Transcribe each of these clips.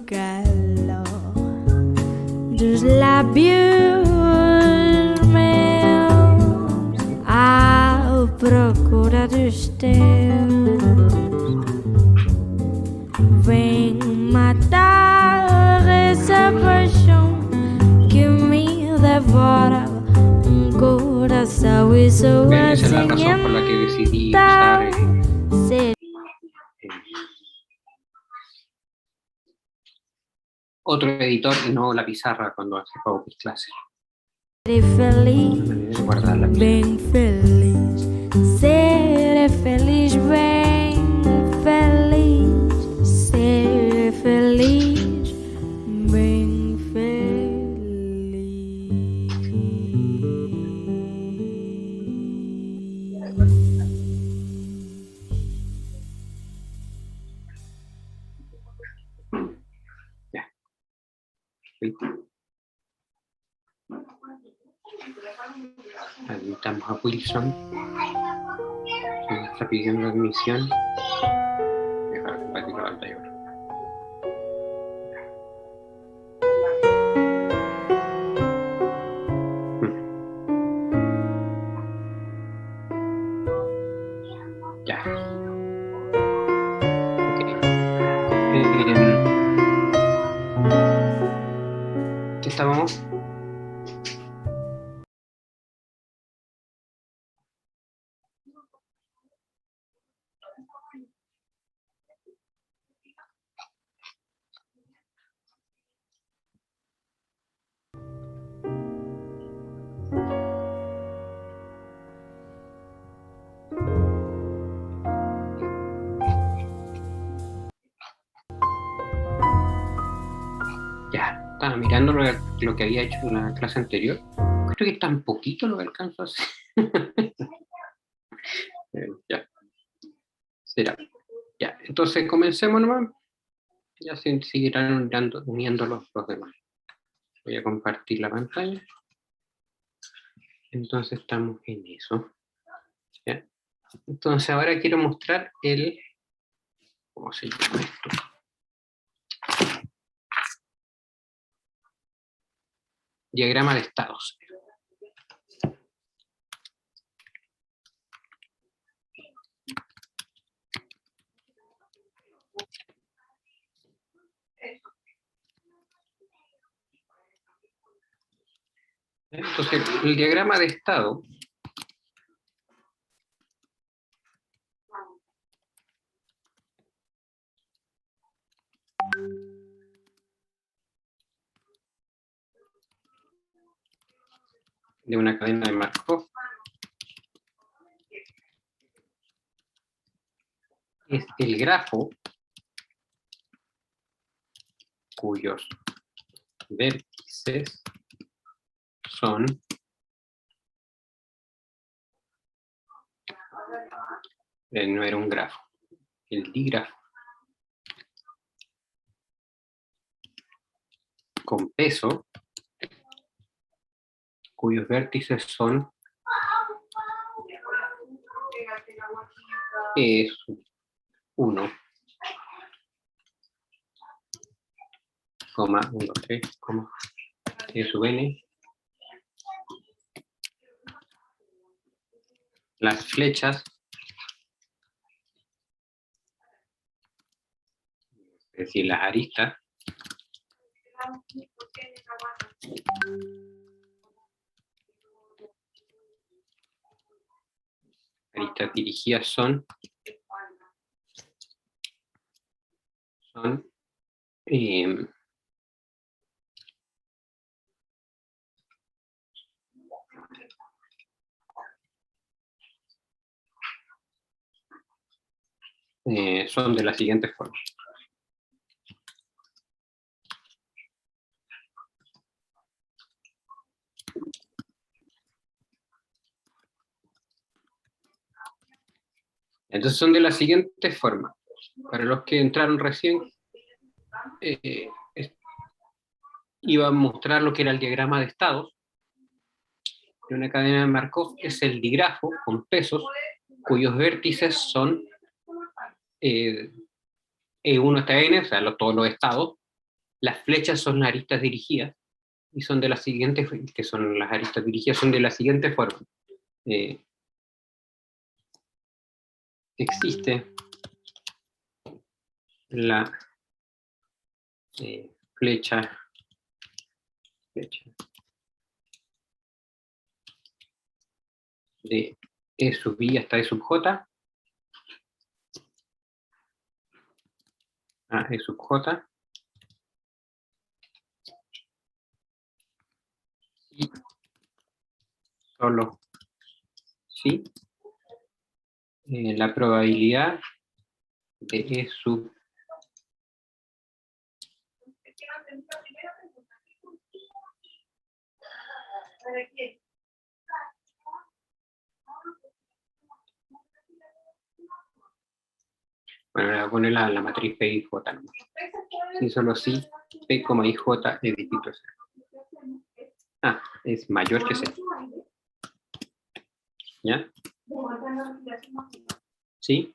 calor dos lábios meus à procura dos teus. Vem matar essa paixão que me devora coração e sou Esa es la razón por la que decidí usar otro editor y no la pizarra cuando hace PowerPoint clase. Serei feliz, bem feliz. Serei feliz, bem feliz. Serei feliz, bem Admitamos a Wilson. Me está pidiendo admisión. Dejar compartir la pantalla ahora. Ya. Okay. ¿Qué estábamos? Ya, estaba mirando lo que había hecho en la clase anterior. Creo que tan poquito lo alcanzo a hacer. Ya. Será. Ya, entonces comencemos nomás. Ya se seguirán uniendo los demás. Voy a compartir la pantalla. Entonces estamos en eso. ¿Ya? Entonces ahora quiero mostrar el... ¿Cómo se llama esto? Diagrama de estados. Entonces, el diagrama de estado de una cadena de Markov es el grafo cuyos vértices son no era un grafo, el dígrafo con peso cuyos vértices son 1, 1, 3, T sub n. Las flechas es decir, las aristas dirigidas son son de la siguiente forma. Entonces son de la siguiente forma. Para los que entraron recién, iba a mostrar lo que era el diagrama de estados de una cadena de Markov. Es el digrafo con pesos cuyos vértices son E1 hasta n, o sea, todos los estados, las flechas son las aristas dirigidas, y son de las siguientes, que son las aristas dirigidas, son de la siguiente forma. Existe la flecha de E sub I hasta E sub J, a E sub J, y solo si la probabilidad de E sub bueno, le voy a poner la matriz P y J nomás. Si solo si P, I, J es distinto a 0. Ah, es mayor que 0. ¿Ya? ¿Sí?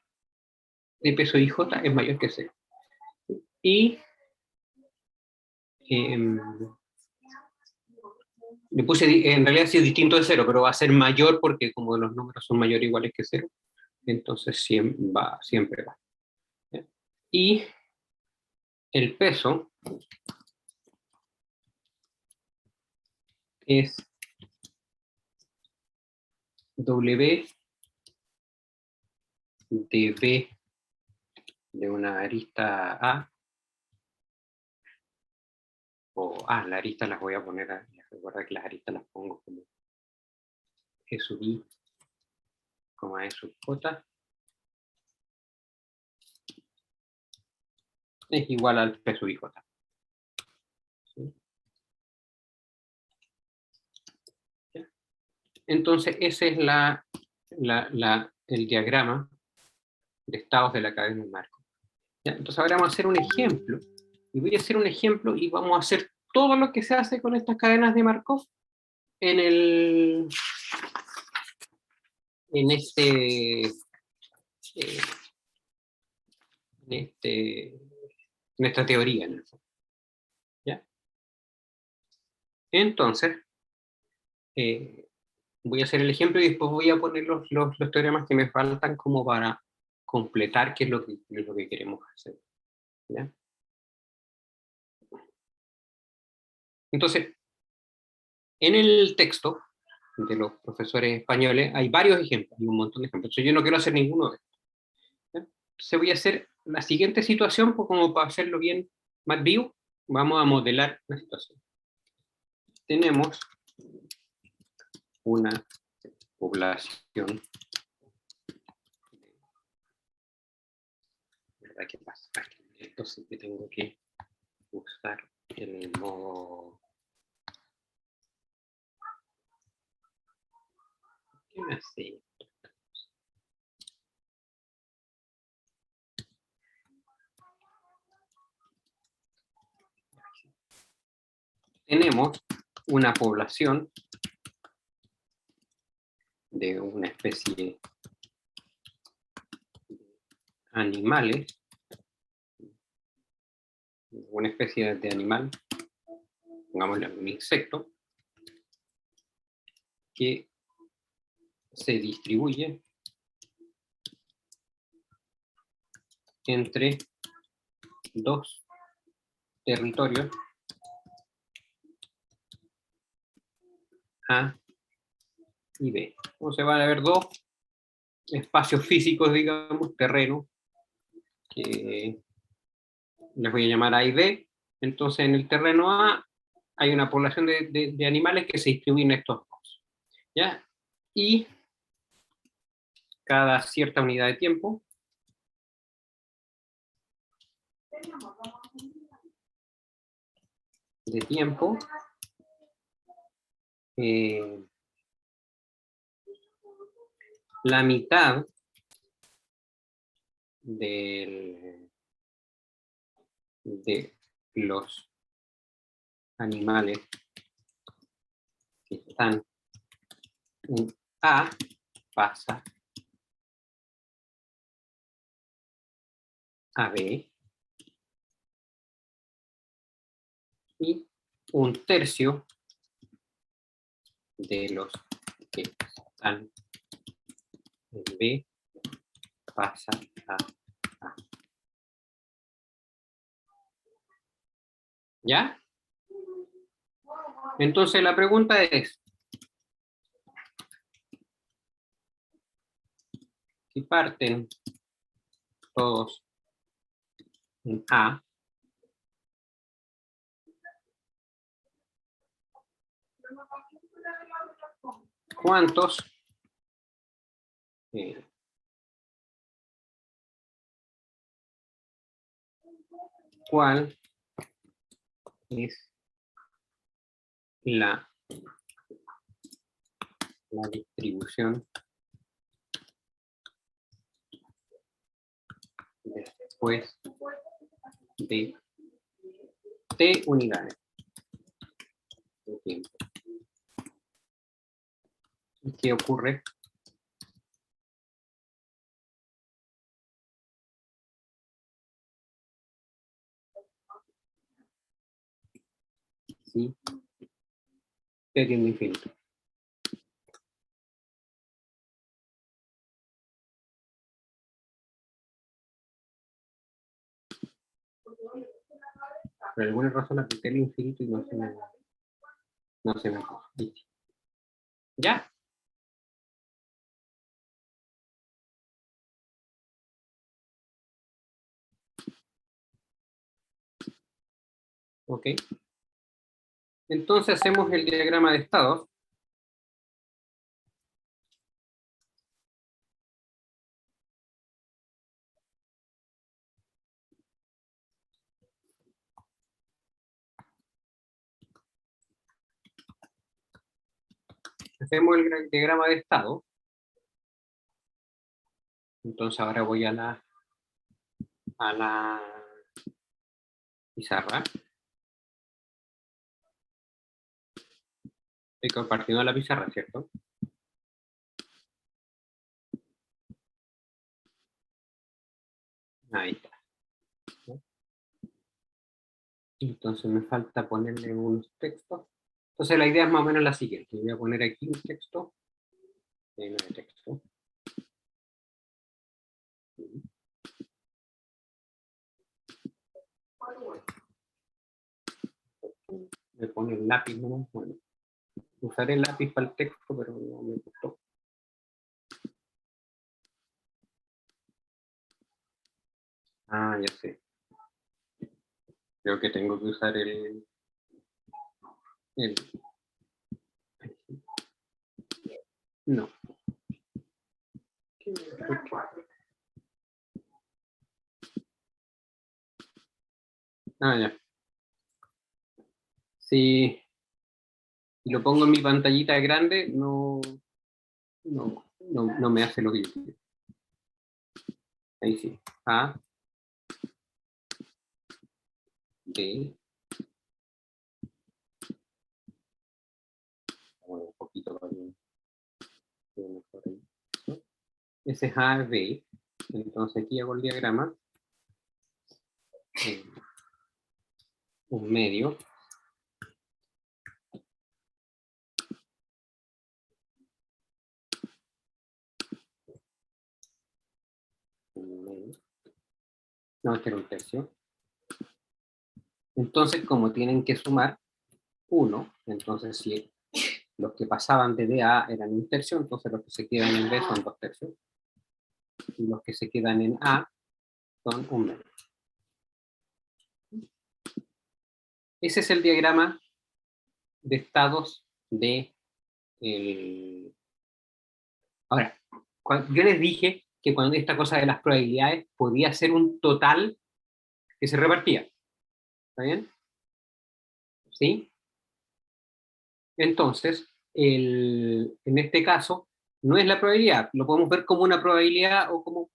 De peso IJ es mayor que 0. Y le puse, en realidad sí es distinto de 0, pero va a ser mayor porque como los números son mayores o iguales que 0, entonces siempre va. ¿Ya? Y el peso es W de B de una arista A, o la arista las voy a poner, recuerda que las aristas las pongo como E sub I, E sub J, es igual al P sub IJ. ¿Sí? Entonces ese es el diagrama de estados de la cadena de Markov. ¿Ya? Entonces ahora vamos a hacer un ejemplo, y voy a hacer un ejemplo y vamos a hacer todo lo que se hace con estas cadenas de Markov en esta teoría, en el fondo. ¿Ya? Entonces, voy a hacer el ejemplo y después voy a poner los teoremas que me faltan como para completar qué es lo que queremos hacer. ¿Ya? Entonces, en el texto de los profesores españoles hay varios ejemplos, hay un montón de ejemplos. Entonces yo no quiero hacer ninguno de estos. ¿Ya? Entonces voy a hacer la siguiente situación, pues como para hacerlo bien más vivo, vamos a modelar la situación. Tenemos una población. ¿Verdad? ¿Qué pasa? Entonces que tengo que usar el modo. ¿Qué me hace? Tenemos una población de una especie de animales, una especie de animal, pongámosle un insecto, que se distribuye entre dos territorios A y B. Entonces van a haber dos espacios físicos, digamos, terreno, que les voy a llamar A y B. Entonces en el terreno A hay una población de animales que se distribuyen en estos dos. ¿Ya? Y cada cierta unidad de tiempo la mitad de los animales que están en A pasa a B, y un tercio de los que están en B pasa a A. ¿Ya? Entonces la pregunta es, si parten todos en A, ¿cuántos cuál es la distribución después de T unidades de tiempo? ¿Y qué ocurre? Sí, T tiende a infinito. Por alguna razón apliqué el infinito y no se me ¿viste? ¿Ya? Ok. Entonces hacemos el diagrama de estados. Hacemos el diagrama de estado. Entonces ahora voy a la pizarra. Estoy compartiendo la pizarra, ¿cierto? Ahí está. Entonces me falta ponerle unos textos. Entonces la idea es más o menos la siguiente. Voy a poner aquí un texto. No hay texto. Me pone el lápiz, ¿no? Bueno, usaré el lápiz para el texto, pero no me gustó. Ah, ya sé. Creo que tengo que usar el no. Ah, ya. Si lo pongo en mi pantallita grande, no me hace lo que yo quiero. Ahí sí. A, B. Bueno, un poquito para que mejor ahí. Ese es A, B. Entonces aquí hago el diagrama. Un medio. No, este era un tercio. Entonces, como tienen que sumar 1, entonces si los que pasaban de D a A eran un tercio, entonces los que se quedan en B son 2 tercios. Y los que se quedan en A son un medio. Ese es el diagrama de estados de el... Ahora, yo les dije que cuando esta cosa de las probabilidades podía ser un total que se repartía. ¿Está bien? ¿Sí? Entonces, en este caso, no es la probabilidad, lo podemos ver como una probabilidad o como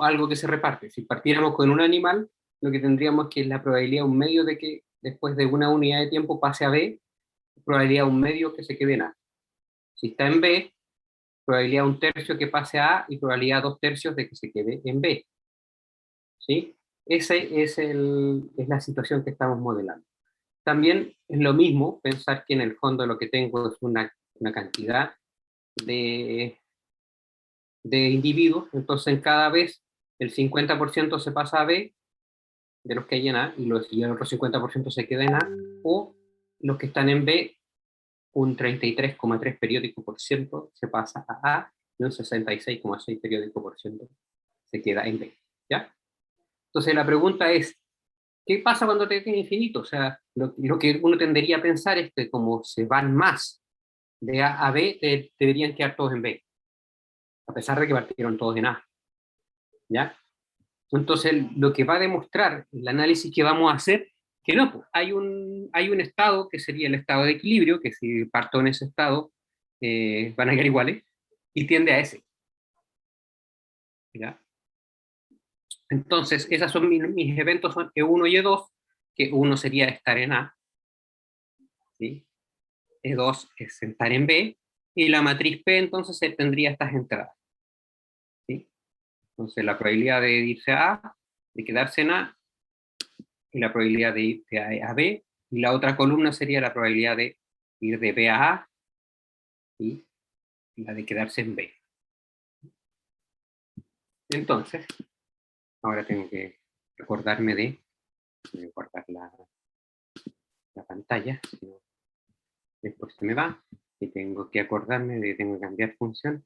algo que se reparte. Si partiéramos con un animal, lo que tendríamos que es la probabilidad un medio de que después de una unidad de tiempo pase a B, probabilidad un medio que se quede en A. Si está en B, probabilidad un tercio que pase a A y probabilidad 2 tercios de que se quede en B. ¿Sí? Es la situación que estamos modelando. También es lo mismo pensar que en el fondo lo que tengo es una cantidad de individuos, entonces en cada vez el 50% se pasa a B de los que hay en A y el otro 50% se queda en A, o los que están en B, un 33,3 periódico por ciento se pasa a A y un 66,6 periódico por ciento se queda en B. ¿Ya? Entonces la pregunta es, ¿qué pasa cuando te tiene infinito? O sea, lo que uno tendería a pensar es que como se van más de A a B, deberían quedar todos en B, a pesar de que partieron todos en A. ¿Ya? Entonces, lo que va a demostrar el análisis que vamos a hacer, que no, pues, hay un estado que sería el estado de equilibrio, que si parto en ese estado, van a quedar iguales, y tiende a ese. ¿Ya? Entonces, esos son mis eventos, son E1 y E2, que uno sería estar en A, ¿sí? E2 es estar en B, y la matriz P entonces tendría estas entradas. ¿Sí? Entonces, la probabilidad de irse a A, de quedarse en A, y la probabilidad de ir de A a B, y la otra columna sería la probabilidad de ir de B a A y la de quedarse en B. Entonces, ahora tengo que recordarme de guardar la pantalla, si no, después se me va, y tengo que acordarme de que tengo que cambiar función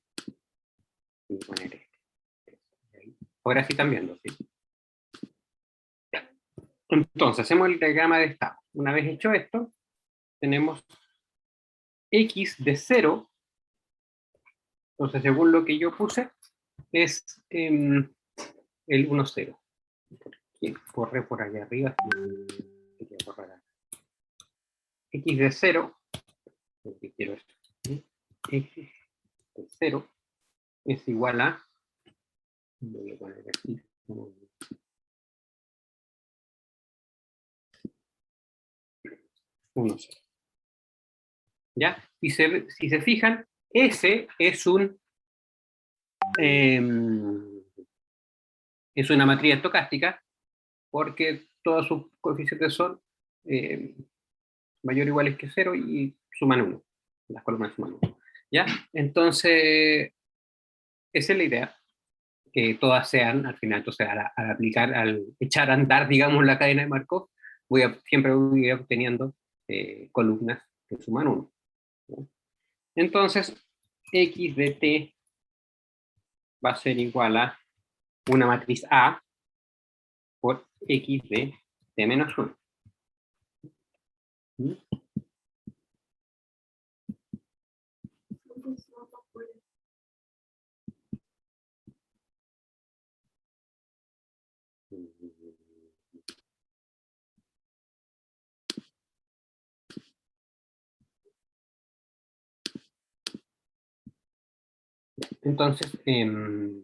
y poner este. Ahora sí están viendo, ¿sí? Entonces, hacemos el diagrama de estado. Una vez hecho esto, tenemos x de 0. Entonces, según lo que yo puse, es el 1, 0. Corre por allá arriba. X de 0, porque quiero esto. X de 0 es igual a, voy a poner aquí, 1, 0. ¿Ya? Si se fijan, ese es es una matriz estocástica, porque todos sus coeficientes son mayor o iguales que 0 y suman 1. Las columnas suman 1. ¿Ya? Entonces, esa es la idea, que todas sean, al final, entonces, al aplicar, al echar a andar, digamos, la cadena de Markov, siempre voy obteniendo columnas que suman 1. ¿No? Entonces, x de t va a ser igual a una matriz A por x de t menos 1. ¿Mm? Entonces, ¿qué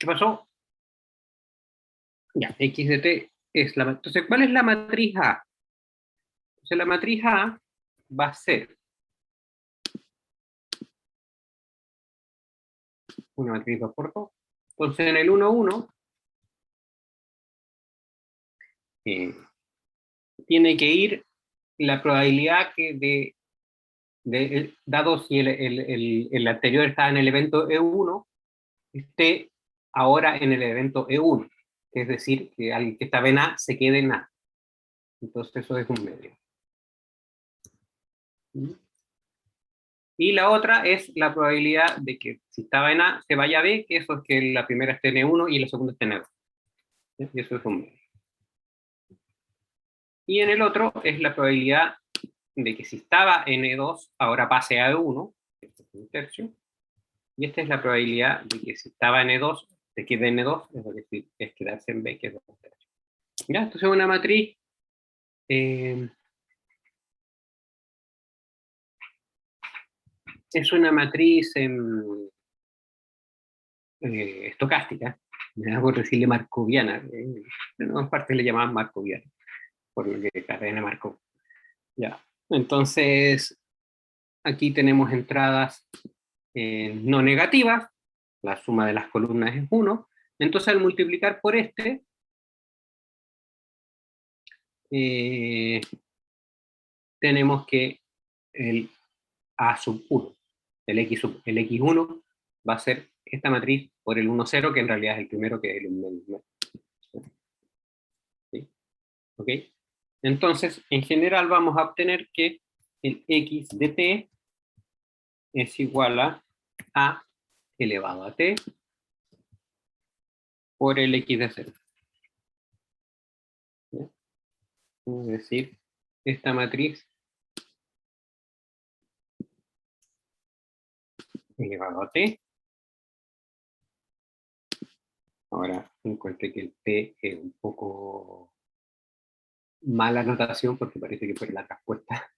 pasó? Ya, x de t es la... Entonces, ¿cuál es la matriz A? Entonces, la matriz A va a ser una matriz 2 por 2. Entonces, en el 1, 1, tiene que ir la probabilidad que dado si el anterior estaba en el evento E1, esté ahora en el evento E1. Es decir, que alguien que estaba en A se quede en A. Entonces eso es un medio. Y la otra es la probabilidad de que si estaba en A se vaya a B, que eso es que la primera esté en E1 y la segunda esté en E2. Y eso es un medio. Y en el otro es la probabilidad de que si estaba en E2, ahora pase a E1, que es un tercio. Y esta es la probabilidad de que si estaba en E2, se quede en E2, es decir, es quedarse en B, que es 2 tercios. ¿Ya? Entonces es una matriz es una matriz estocástica, me da por decirle markoviana, en otras partes le llamaban markoviana, por lo que cadena Markov. Ya. Entonces, aquí tenemos entradas no negativas, la suma de las columnas es 1, Entonces al multiplicar por tenemos que el A sub 1, el X1 va a ser esta matriz por el 1, 0, que en realidad es el primero, que es el medio. ¿Sí? ¿Ok? Entonces, en general vamos a obtener que el X de T es igual a elevado a T por el X de 0. ¿Sí? Es decir, esta matriz elevado a T. Ahora encontré que el T es un poco mala notación porque parece que fue la respuesta.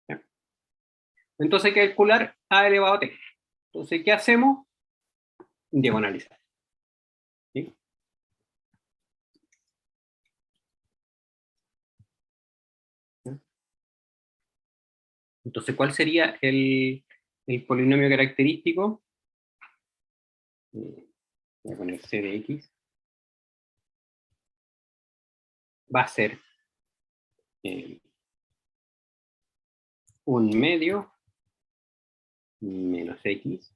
¿Ya? Entonces hay que calcular A elevado a T. Entonces, ¿qué hacemos? Diagonalizar. ¿Sí? ¿Ya? Entonces, ¿cuál sería el polinomio característico? Voy a poner C de X. Va a ser un medio menos X.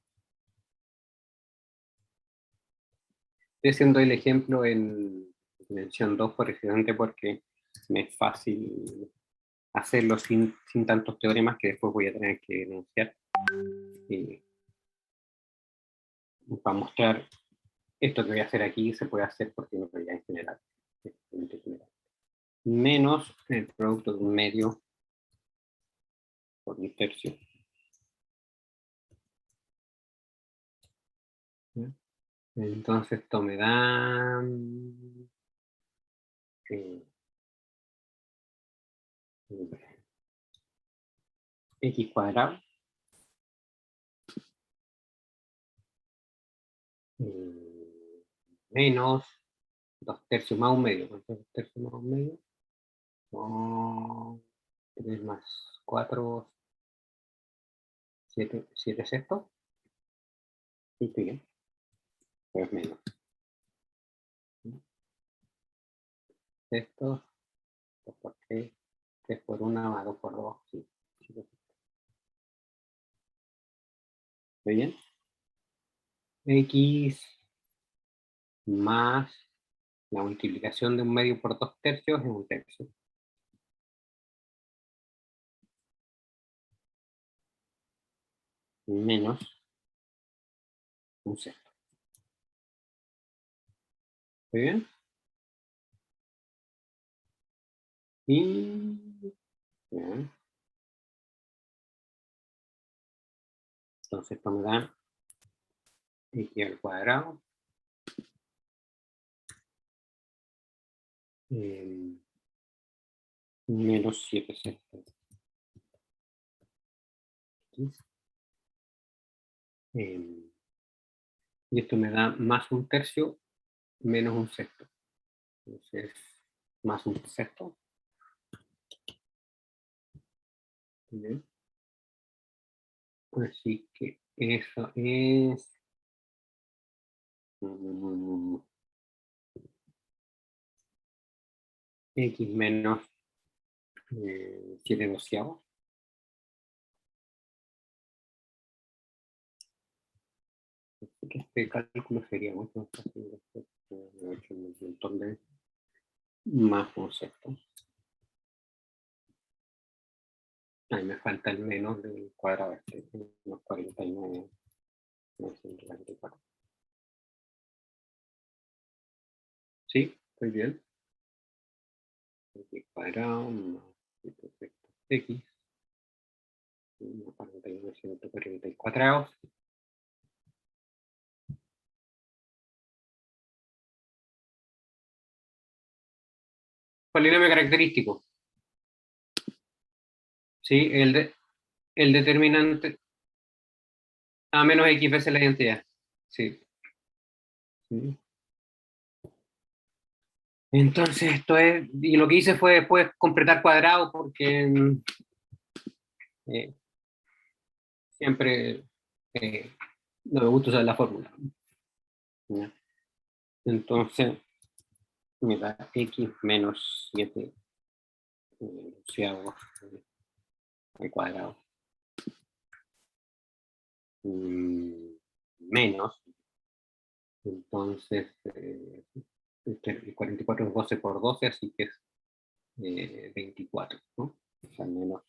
Estoy haciendo el ejemplo en dimensión 2 precisamente porque me es fácil hacerlo sin tantos teoremas que después voy a tener que enunciar. Para mostrar esto que voy a hacer aquí se puede hacer porque no ya en general. Menos el producto de un medio por un tercio. Entonces esto me da X cuadrado menos 2 tercios más un medio. 2 tercios más un medio son 3 más 4, 7 sextos. Sí, estoy bien. Pues menos. Sextos, 2 por 3, 3 por 1 más 2 por 2. Sí. ¿Muy bien? X más la multiplicación de un medio por 2 tercios es un tercio. Menos un sexto. ¿Muy bien? Y bien. Entonces esto me da X al cuadrado menos 7 sextos. Y esto me da más un tercio menos un sexto. Entonces, más un sexto. ¿Bien? Así que eso es X menos 7 doceavos. Así que este cálculo sería mucho más fácil. He hecho un montón de más un sexto. Ahí me falta el menos del cuadrado este, unos 49, 944. Sí, estoy bien. X cuadrado más 7 X, 49, 144. Polinomio característico. Sí, el determinante a menos X veces la identidad. Sí. Sí. Entonces esto es, y lo que hice fue después completar cuadrado porque siempre no me gusta usar la fórmula. ¿Ya? Entonces, me da x menos 7 al cuadrado. Menos. Entonces, el 44 es 12 por 12, así que es 24, ¿no? O sea, menos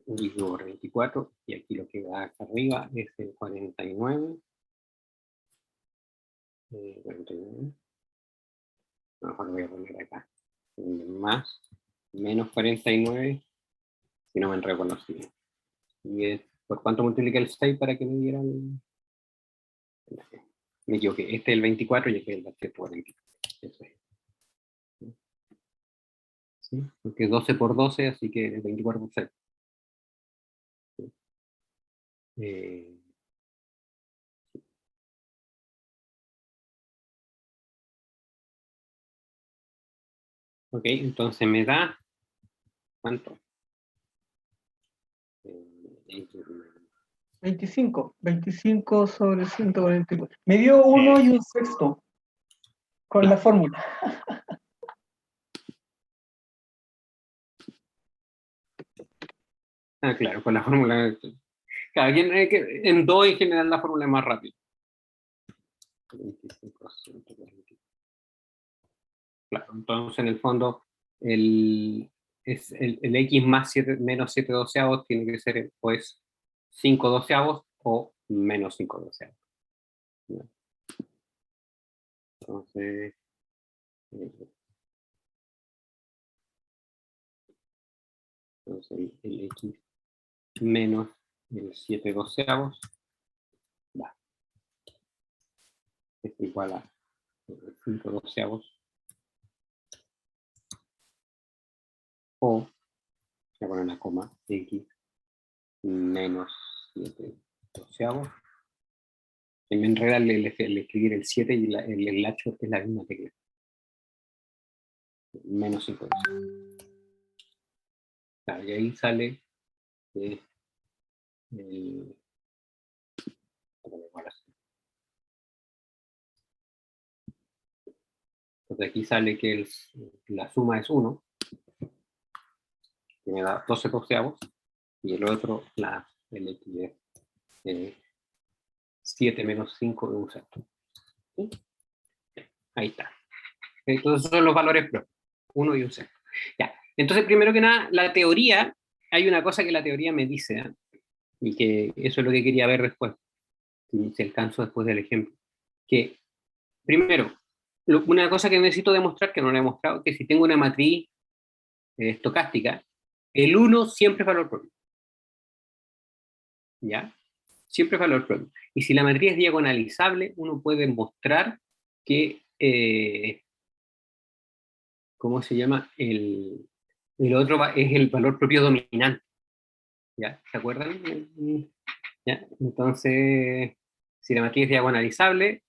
dividido por 24, y aquí lo que va acá arriba es el 49. 49. Mejor lo voy a poner acá. Más, menos 49, si no me enredo con los signos. Y es, ¿por cuánto multiplica el 6 para que me dieran? Me equivoqué, este es el 24 y este es el 124. Eso es. ¿Sí? Porque es 12 por 12, así que es 24 por 6. Eh, ok, entonces me da, ¿cuánto? 25 sobre 144. Me dio 1 y un sexto con la fórmula. Ah, claro, con la fórmula. Claro, en 2 en general la fórmula es más rápida. 25, 140. Claro, entonces en el fondo el x más 7, menos 7 doceavos tiene que ser pues 5 doceavos o menos 5 doceavos. Entonces, el x menos el 7 doceavos es igual a 5 doceavos o, voy a poner una coma, x menos 7 doceavos. Se me enreda el escribir el 7 y el lacho es la misma tecla. Menos 5 doceavos. Claro, y ahí sale el, entonces aquí sale que la suma es 1, que me da 12 doceavos, y el otro, el x es 7 menos 5 de un sexto. ¿Sí? Ahí está. Entonces son los valores propios, 1 y un sexto. Ya. Entonces, primero que nada, la teoría, hay una cosa que la teoría me dice, ¿eh? Y que eso es lo que quería ver después, si alcanzo después del ejemplo. Que, primero, una cosa que necesito demostrar, que no lo he demostrado, que si tengo una matriz estocástica, el 1 siempre es valor propio. ¿Ya? Siempre es valor propio. Y si la matriz es diagonalizable, uno puede mostrar que, ¿cómo se llama? El otro es el valor propio dominante. ¿Ya? ¿Se acuerdan? ¿Ya? Entonces, si la matriz es diagonalizable,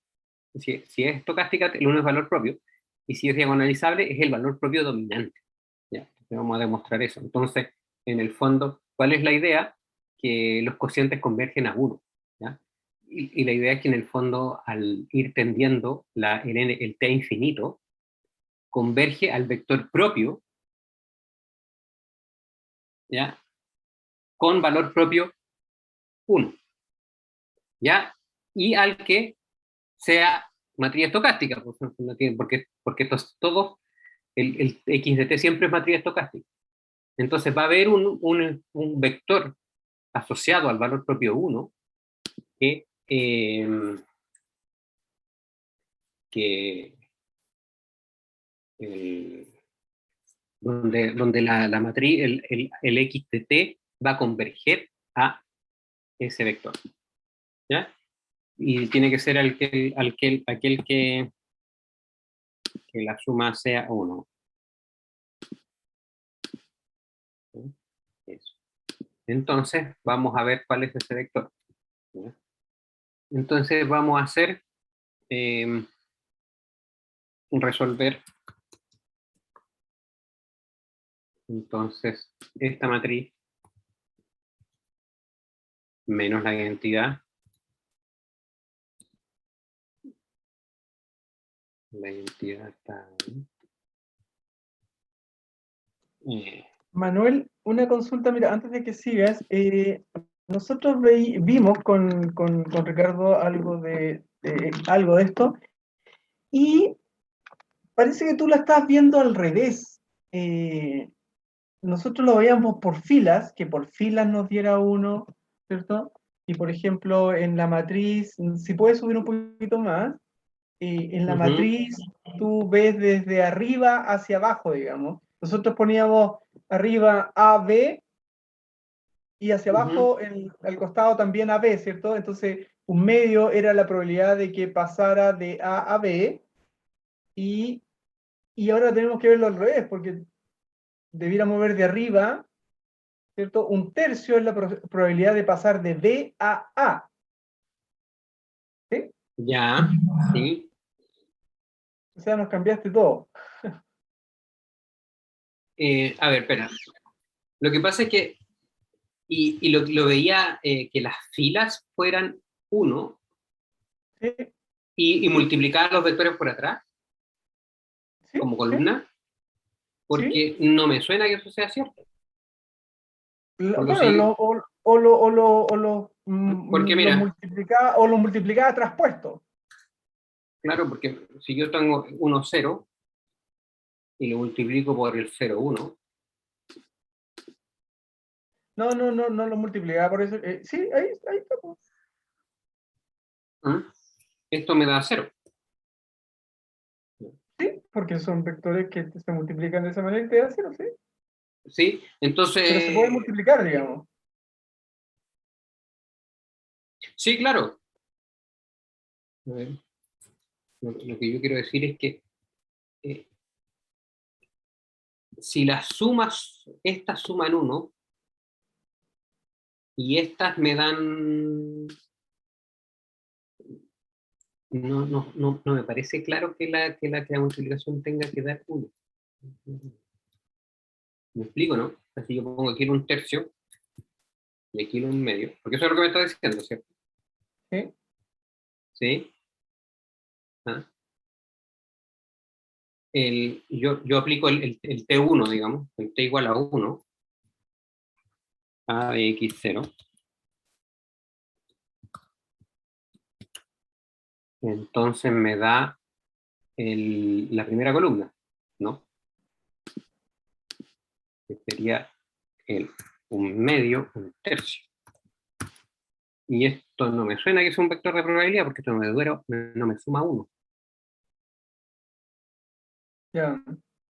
si es estocástica, el 1 es valor propio, y si es diagonalizable, es el valor propio dominante. ¿Ya? Vamos a demostrar eso. Entonces, en el fondo, ¿cuál es la idea? Que los cocientes convergen a 1. ¿Ya? Y la idea es que en el fondo, al ir tendiendo el t infinito, converge al vector propio, ¿ya? Con valor propio 1. ¿Ya? Y al que sea matriz estocástica, porque todos, el x de t siempre es matriz estocástica. Entonces va a haber un vector asociado al valor propio 1 que, donde la matriz, el x de t va a converger a ese vector. ¿Ya? Y tiene que ser aquel que la suma sea 1. Eso. Entonces, vamos a ver cuál es ese vector. ¿Ya? Entonces, vamos a hacer resolver entonces esta matriz menos la identidad. La identidad está ahí. Manuel, una consulta, mira, antes de que sigas, nosotros vimos con Ricardo algo de esto, y parece que tú la estás viendo al revés. Nosotros lo veíamos por filas, que por filas nos diera uno, ¿cierto? Y por ejemplo, en la matriz, si puedes subir un poquito más, en la Ujú. matriz tú ves desde arriba hacia abajo, digamos. Nosotros poníamos arriba AB y hacia Ujú. abajo, al costado también AB, ¿cierto? Entonces, un medio era la probabilidad de que pasara de A a B, y, y ahora tenemos que verlo al revés, porque debiéramos ver de arriba, ¿cierto? Un tercio es la probabilidad de pasar de B a A, ¿sí? Ya, sí. O sea, nos cambiaste todo. A ver, espera. Lo que pasa es que, y lo veía que las filas fueran 1 ¿Sí? y multiplicaba los vectores por atrás, ¿Sí? como ¿Sí? columna, ¿Sí? porque no me suena que eso sea cierto. Por lo Bueno, siguiente, porque lo mira, multiplicaba traspuesto. claro, porque si yo tengo 1, 0 y lo multiplico por el 0, 1, No lo multiplicaba por eso. Sí, ahí está, pues. esto me da 0. Sí, porque son vectores que se multiplican de esa manera y te da cero, sí. ¿Sí? Pero se puede Entonces, multiplicar, digamos. sí, claro. A ver, lo que yo quiero decir es que eh, si las sumas, estas suman 1 y estas me dan... No me parece claro que la multiplicación tenga que dar 1. ¿Me explico, no? Así yo pongo aquí en un tercio y aquí en un medio, porque eso es lo que me está diciendo, ¿cierto? ¿Sí? ¿Sí? ¿Ah? Yo aplico el T1, digamos, el T igual a 1, A de X0. Entonces me da la primera columna, ¿no? Que sería un medio, un tercio. Y esto no me suena que es un vector de probabilidad, porque esto no me suma 1. Ya.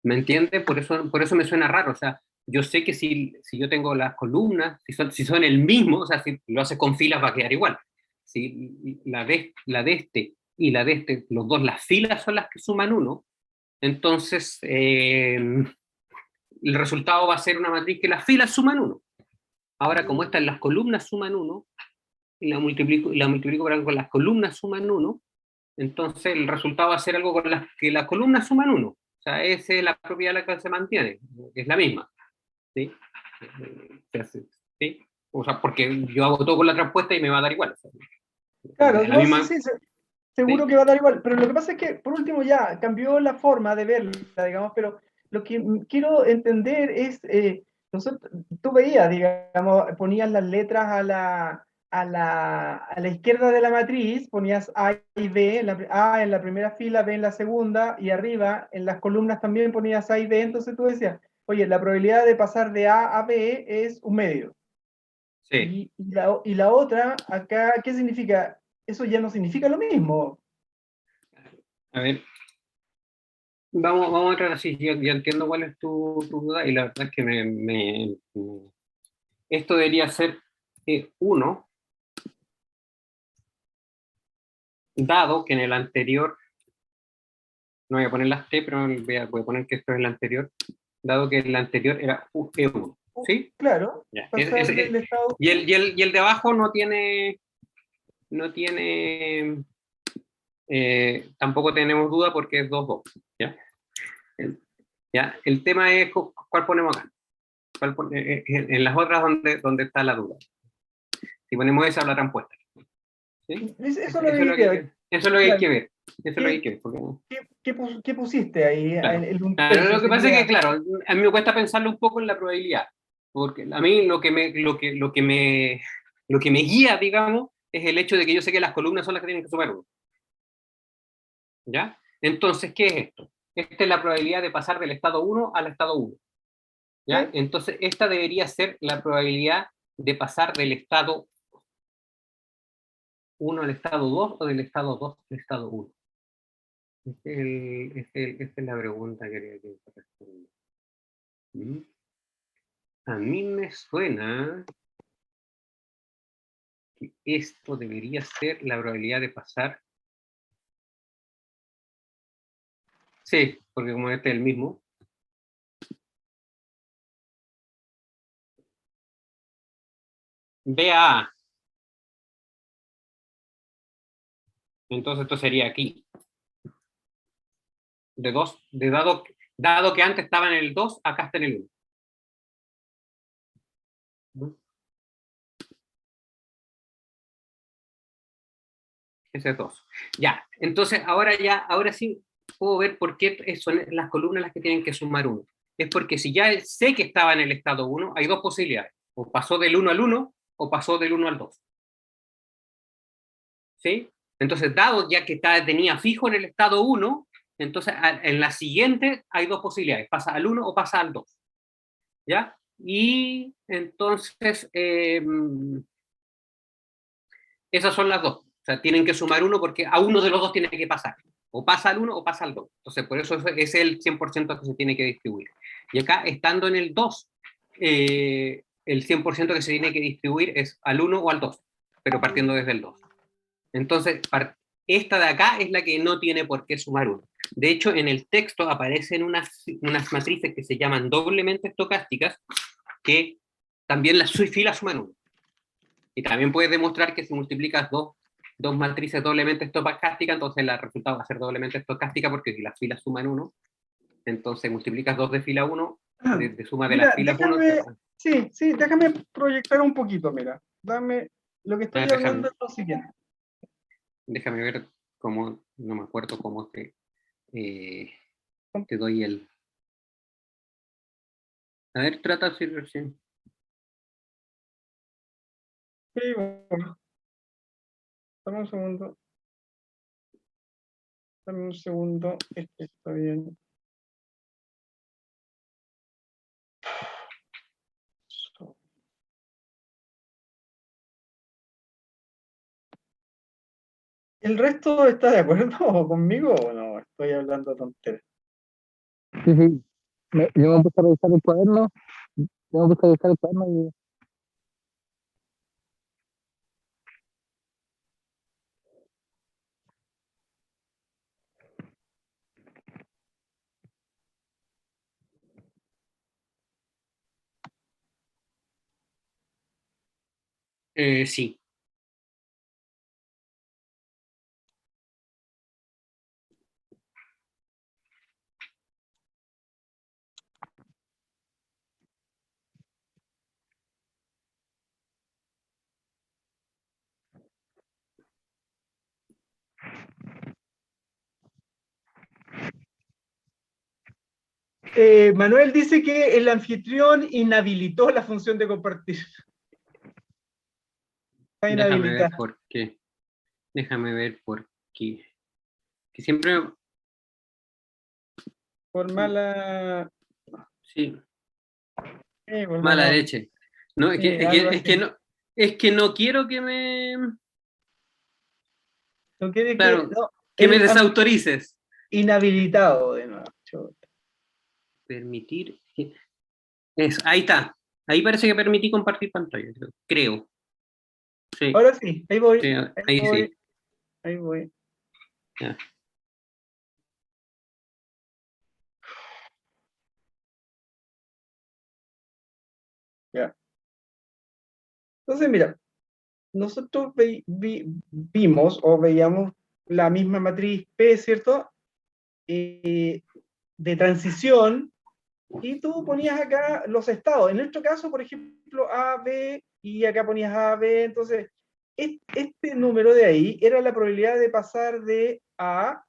¿Me entiende? Por eso me suena raro. O sea, yo sé que si yo tengo las columnas, si son el mismo, o sea, si lo haces con filas va a quedar igual. Si la de este y la de este, los dos, las filas son las que suman 1, entonces el resultado va a ser una matriz que las filas suman 1. Ahora, como estas las columnas suman 1, y la multiplico con las columnas suman 1, entonces el resultado va a ser algo con las que las columnas suman 1. O sea, esa es la propiedad de la que se mantiene, es la misma. ¿Sí? ¿Sí? O sea, porque yo hago todo con la traspuesta y me va a dar igual. O sea, Claro, la no, sí, misma, sí, seguro ¿sí? que va a dar igual. Pero lo que pasa es que, por último, ya cambió la forma de verla, digamos, pero lo que quiero entender es, tú veías, digamos, ponías las letras a la izquierda de la matriz, ponías A y B, A en la primera fila, B en la segunda, y arriba en las columnas también ponías A y B, entonces tú decías, oye, la probabilidad de pasar de A a B es un medio. Sí. Y la otra, acá, ¿qué significa? Eso ya no significa lo mismo. A ver, vamos a entrar así. Yo entiendo cuál es tu duda y la verdad es que esto debería ser 1, dado que en el anterior, no voy a poner las T, pero voy a poner que esto es el anterior, dado que el anterior era E1. ¿Sí? Claro, Ya. pasar del estado. Y el de abajo no tiene tampoco tenemos duda porque es 2, 2. ¿Ya? El tema es cuál ponemos acá. En las otras donde está la duda. Si ponemos esa, la respuesta. ¿Sí? Eso Eso es lo que quería ver. eso es lo que hay Claro. que ver. Eso es lo que hay que ver. Porque, ¿Qué pusiste ahí? claro, Un claro, tercio lo que pasa es sería- que, claro, a mí me cuesta pensarlo un poco en la probabilidad. Porque a mí lo que me guía, digamos, es el hecho de que yo sé que las columnas son las que tienen que sumar uno. ¿Ya? Entonces, ¿qué es esto? Esta es la probabilidad de pasar del estado 1 al estado 1. ¿Ya? ¿Sí? Entonces, esta debería ser la probabilidad de pasar del estado 1 al estado 2 o del estado 2 al estado 1. Esta es la pregunta que quería que responder. A mí me suena que esto debería ser la probabilidad de pasar. Sí, porque como este es el mismo. B a A. Entonces esto sería aquí. De 2, dado que antes estaba en el 2, acá está en el 1. Ese es 2. Ya, entonces ahora sí puedo ver por qué son las columnas las que tienen que sumar 1. Es porque si ya sé que estaba en el estado 1, hay dos posibilidades. O pasó del 1 al 1 o pasó del 1 al 2. ¿Sí? Entonces, dado ya que tenía fijo en el estado 1, entonces en la siguiente hay dos posibilidades. Pasa al 1 o pasa al 2. ¿Ya? Y entonces, esas son las dos. O sea, tienen que sumar 1 porque a uno de los dos tiene que pasar. O pasa al 1 o pasa al 2. Entonces, por eso es el 100% que se tiene que distribuir. Y acá, estando en el 2, el 100% que se tiene que distribuir es al 1 o al 2, pero partiendo desde el 2. Entonces, esta de acá es la que no tiene por qué sumar 1. De hecho, en el texto aparecen unas matrices que se llaman doblemente estocásticas, que también las filas suman 1. Y también puedes demostrar que si multiplicas dos matrices doblemente estocásticas, entonces el resultado va a ser doblemente estocástica, porque si las filas suman 1, entonces multiplicas 2 de fila 1, de suma de Mira, las filas 1. sí, déjame proyectar un poquito, mira. Lo que estoy hablando es lo siguiente. Déjame ver cómo, no me acuerdo cómo te doy el... A ver, trata de recién. Sí, bueno. Dame un segundo. Dame un segundo. Está bien. ¿El resto está de acuerdo conmigo o no? Estoy hablando tonterías. Sí, sí. Yo me puse a revisar el cuaderno. Yo me puse a revisar el cuaderno y Sí. Manuel dice que el anfitrión inhabilitó la función de compartir. Está Déjame ver inhabilitada. por qué. Déjame ver por qué. Que siempre... Por mala... Sí, por mala mala onda. leche. No, Sí, algo así. es que no quiero que me... No quiere que... Claro, No, que me desautorices. inhabilitado de nuevo. Chuta. Permitir... ahí está. Ahí parece que permití compartir pantalla, creo. Sí, Ahora sí, ahí voy. sí, Ahí ahí voy. sí. Ahí voy. Ya. Ya. Entonces, mira, nosotros vimos o veíamos la misma matriz P, ¿cierto? De transición y tú ponías acá los estados. En nuestro caso, por ejemplo, A, B, y acá ponías A, B, entonces, este número de ahí era la probabilidad de pasar de A,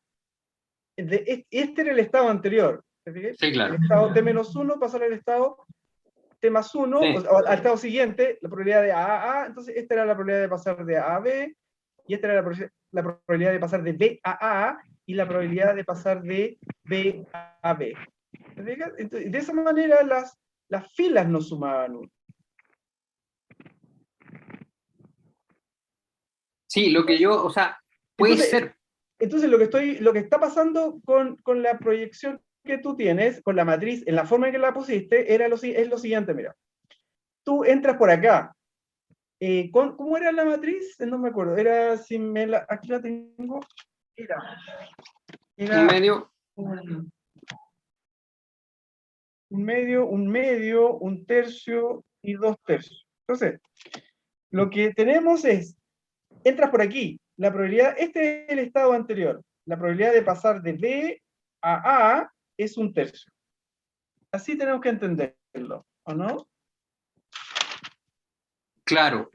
este era el estado anterior, ¿te fijas? Sí, claro. El estado T-1 pasar al estado T+1, Sí. o sea, al estado siguiente, la probabilidad de A a A, entonces esta era la probabilidad de pasar de A a B, y esta era la probabilidad de pasar de B a A, y la probabilidad de pasar de B a B. ¿Te fijas? Entonces, de esa manera las filas no sumaban 1. Sí, lo que yo, o sea, puede Entonces, ser. entonces lo que está pasando con la proyección que tú tienes, con la matriz, en la forma en que la pusiste, es lo siguiente, mira. Tú entras por acá. ¿Cómo era la matriz? No me acuerdo. Era, si me la, aquí la tengo. Un Era medio. un medio, un tercio y 2 tercios. Entonces, lo que tenemos es, entras por aquí, la probabilidad, este es el estado anterior, la probabilidad de pasar de B a A es 1 tercio. Así tenemos que entenderlo, ¿o no? Claro,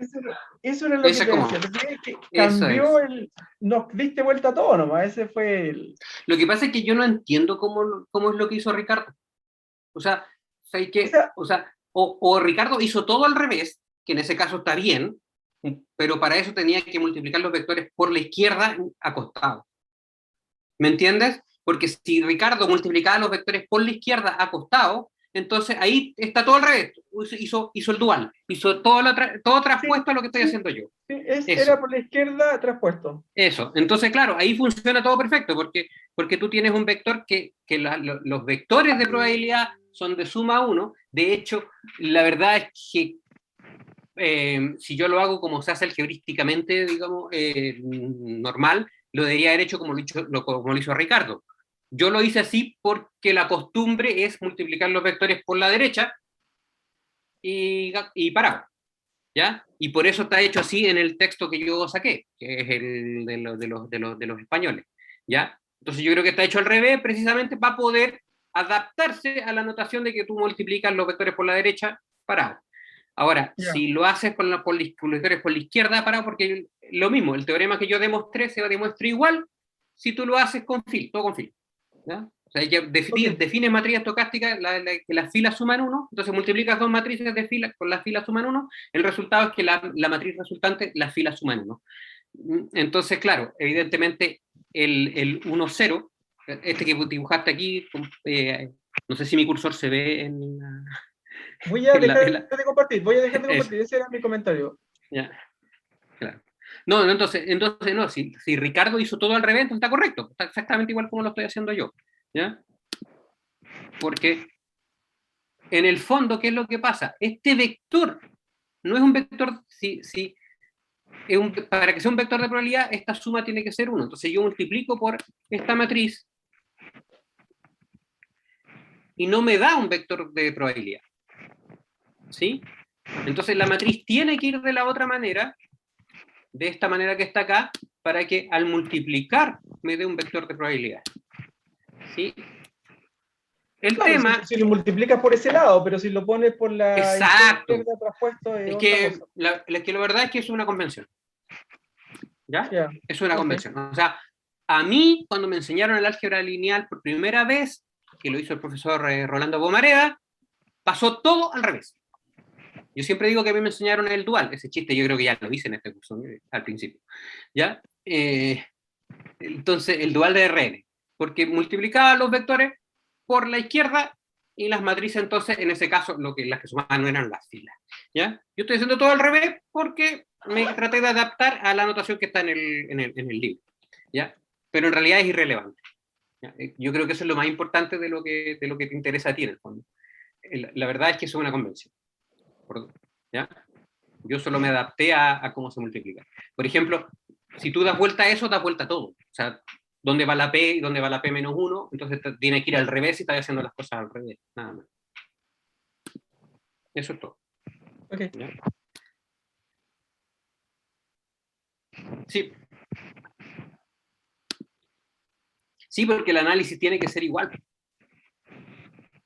Eso era lo que ese te como, decía. Es que eso cambió es. nos diste vuelta a todo nomás, ese fue el... Lo que pasa es que yo no entiendo cómo es lo que hizo Ricardo. O sea, ¿sabes O qué? sea, O sea, o Ricardo hizo todo al revés, que en ese caso está bien, pero para eso tenía que multiplicar los vectores por la izquierda acostado. ¿Me entiendes? Porque si Ricardo multiplicaba los vectores por la izquierda acostado, entonces ahí está todo al revés. Hizo el dual, hizo todo sí, traspuesto a lo que estoy sí, haciendo yo. sí, era Eso. por la izquierda traspuesto. Eso, entonces claro, ahí funciona todo perfecto, porque tú tienes un vector que los vectores de probabilidad son de suma 1. De hecho, la verdad es que si yo lo hago como se hace algebrísticamente, digamos, normal, lo debería haber hecho como lo hizo Ricardo. Yo lo hice así porque la costumbre es multiplicar los vectores por la derecha y parado. ¿Ya? Y por eso está hecho así en el texto que yo saqué, que es el de los españoles, ¿ya? Entonces yo creo que está hecho al revés, precisamente para poder adaptarse a la notación de que tú multiplicas los vectores por la derecha parado. Ahora, Ya. si lo haces con los vectores por la izquierda parado, porque lo mismo, el teorema que yo demostré se demuestra igual si tú lo haces con fil, todo con fil. ¿Ya? O sea, ya Ok. defines matriz estocástica, que las filas suman 1, entonces multiplicas dos matrices de fila con las filas suman 1, el resultado es que la matriz resultante, las filas suman 1. Entonces, claro, evidentemente el 1, 0, este que dibujaste aquí, no sé si mi cursor se ve en la... Voy a en la- dejar en la- de compartir, voy a dejar de eso, compartir, ese era mi comentario. ya, claro. No, entonces no, si Ricardo hizo todo al revés, entonces está correcto, está exactamente igual como lo estoy haciendo yo, ¿ya? Porque en el fondo, ¿qué es lo que pasa? Este vector no es un vector, para que sea un vector de probabilidad, esta suma tiene que ser 1. Entonces yo multiplico por esta matriz y no me da un vector de probabilidad. ¿Sí? Entonces la matriz tiene que ir de la otra manera, de esta manera que está acá, para que al multiplicar me dé un vector de probabilidad. ¿Sí? El Claro, tema... si lo multiplicas por ese lado, pero si lo pones por la Exacto. izquierda traspuesto es Es otra que cosa. la verdad es que es una convención. ¿Ya? Ya, Es una ok. convención. O sea, a mí, cuando me enseñaron el álgebra lineal por primera vez, que lo hizo el profesor Rolando Pomareda, pasó todo al revés. Yo siempre digo que a mí me enseñaron el dual, ese chiste yo creo que ya lo hice en este curso al principio. ¿Ya? Entonces, el dual de Rn, porque multiplicaba los vectores por la izquierda y las matrices, entonces, en ese caso, las que sumaban no eran las filas. ¿Ya? Yo estoy haciendo todo al revés porque me traté de adaptar a la notación que está en el libro. ¿Ya? Pero en realidad es irrelevante. ¿Ya? Yo creo que eso es lo más importante de lo que te interesa a ti en el fondo. La verdad es que eso es una convención. ¿Ya? Yo solo me adapté a cómo se multiplica. Por ejemplo, si tú das vuelta a eso, das vuelta a todo. O sea, ¿dónde va la P y dónde va la P menos 1? Entonces tiene que ir al revés y estás haciendo las cosas al revés. Nada más. Eso es todo. Ok. ¿Ya? Sí. Sí, porque el análisis tiene que ser igual.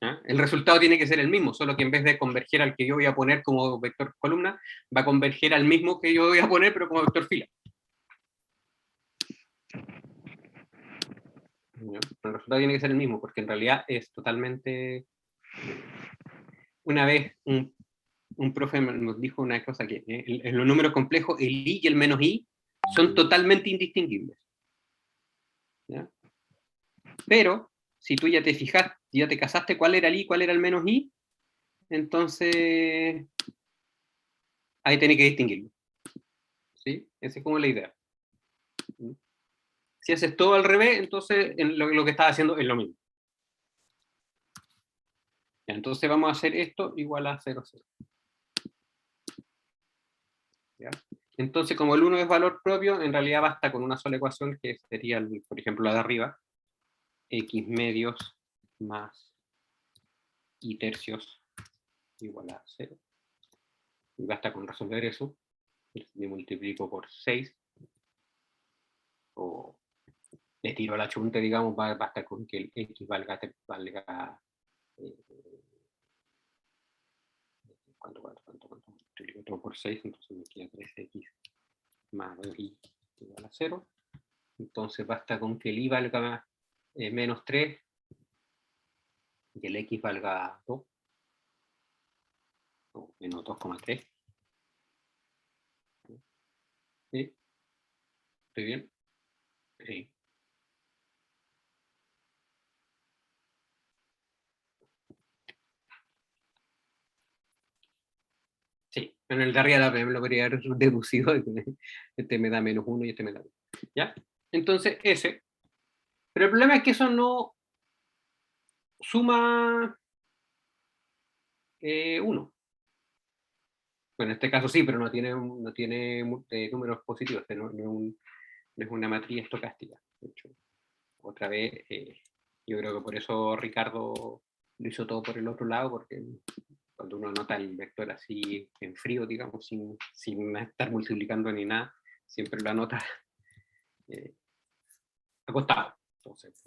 ¿Ya? El resultado tiene que ser el mismo, solo que en vez de converger al que yo voy a poner como vector columna, va a converger al mismo que yo voy a poner, pero como vector fila. ¿Ya? El resultado tiene que ser el mismo, porque en realidad es totalmente... Una vez un profe nos dijo una cosa, que en los números complejos el i y el menos i son totalmente indistinguibles. ¿Ya? Pero, si tú ya te fijaste, ya te casaste cuál era el i y cuál era el menos i, entonces ahí tenés que distinguirlo. ¿Sí? Esa es como la idea. Si haces todo al revés, entonces lo que estás haciendo es lo mismo. Ya, entonces vamos a hacer esto igual a 0, 0. ¿Ya? Entonces, como el 1 es valor propio, en realidad basta con una sola ecuación, que sería, por ejemplo, la de arriba, x medios más y tercios igual a 0. Y basta con resolver eso. Me multiplico por 6. O le tiro la chunta, digamos, basta con que el x valga ¿cuánto? Multiplico por 6, entonces me queda 3x más 2y igual a 0. Entonces basta con que el i valga menos 3 y el x valga 2, o menos 2,3. ¿Sí? ¿Estoy bien? Sí. Sí, en el de arriba lo podría haber deducido, este me da menos 1 y este me da 1. ¿Ya? Entonces, ese. Pero el problema es que eso no suma 1. Bueno, en este caso sí, pero no tiene números positivos, no es una matriz estocástica. De hecho, otra vez, yo creo que por eso Ricardo lo hizo todo por el otro lado, porque cuando uno anota el vector así en frío, digamos, sin estar multiplicando ni nada, siempre lo anota acostado. Entonces,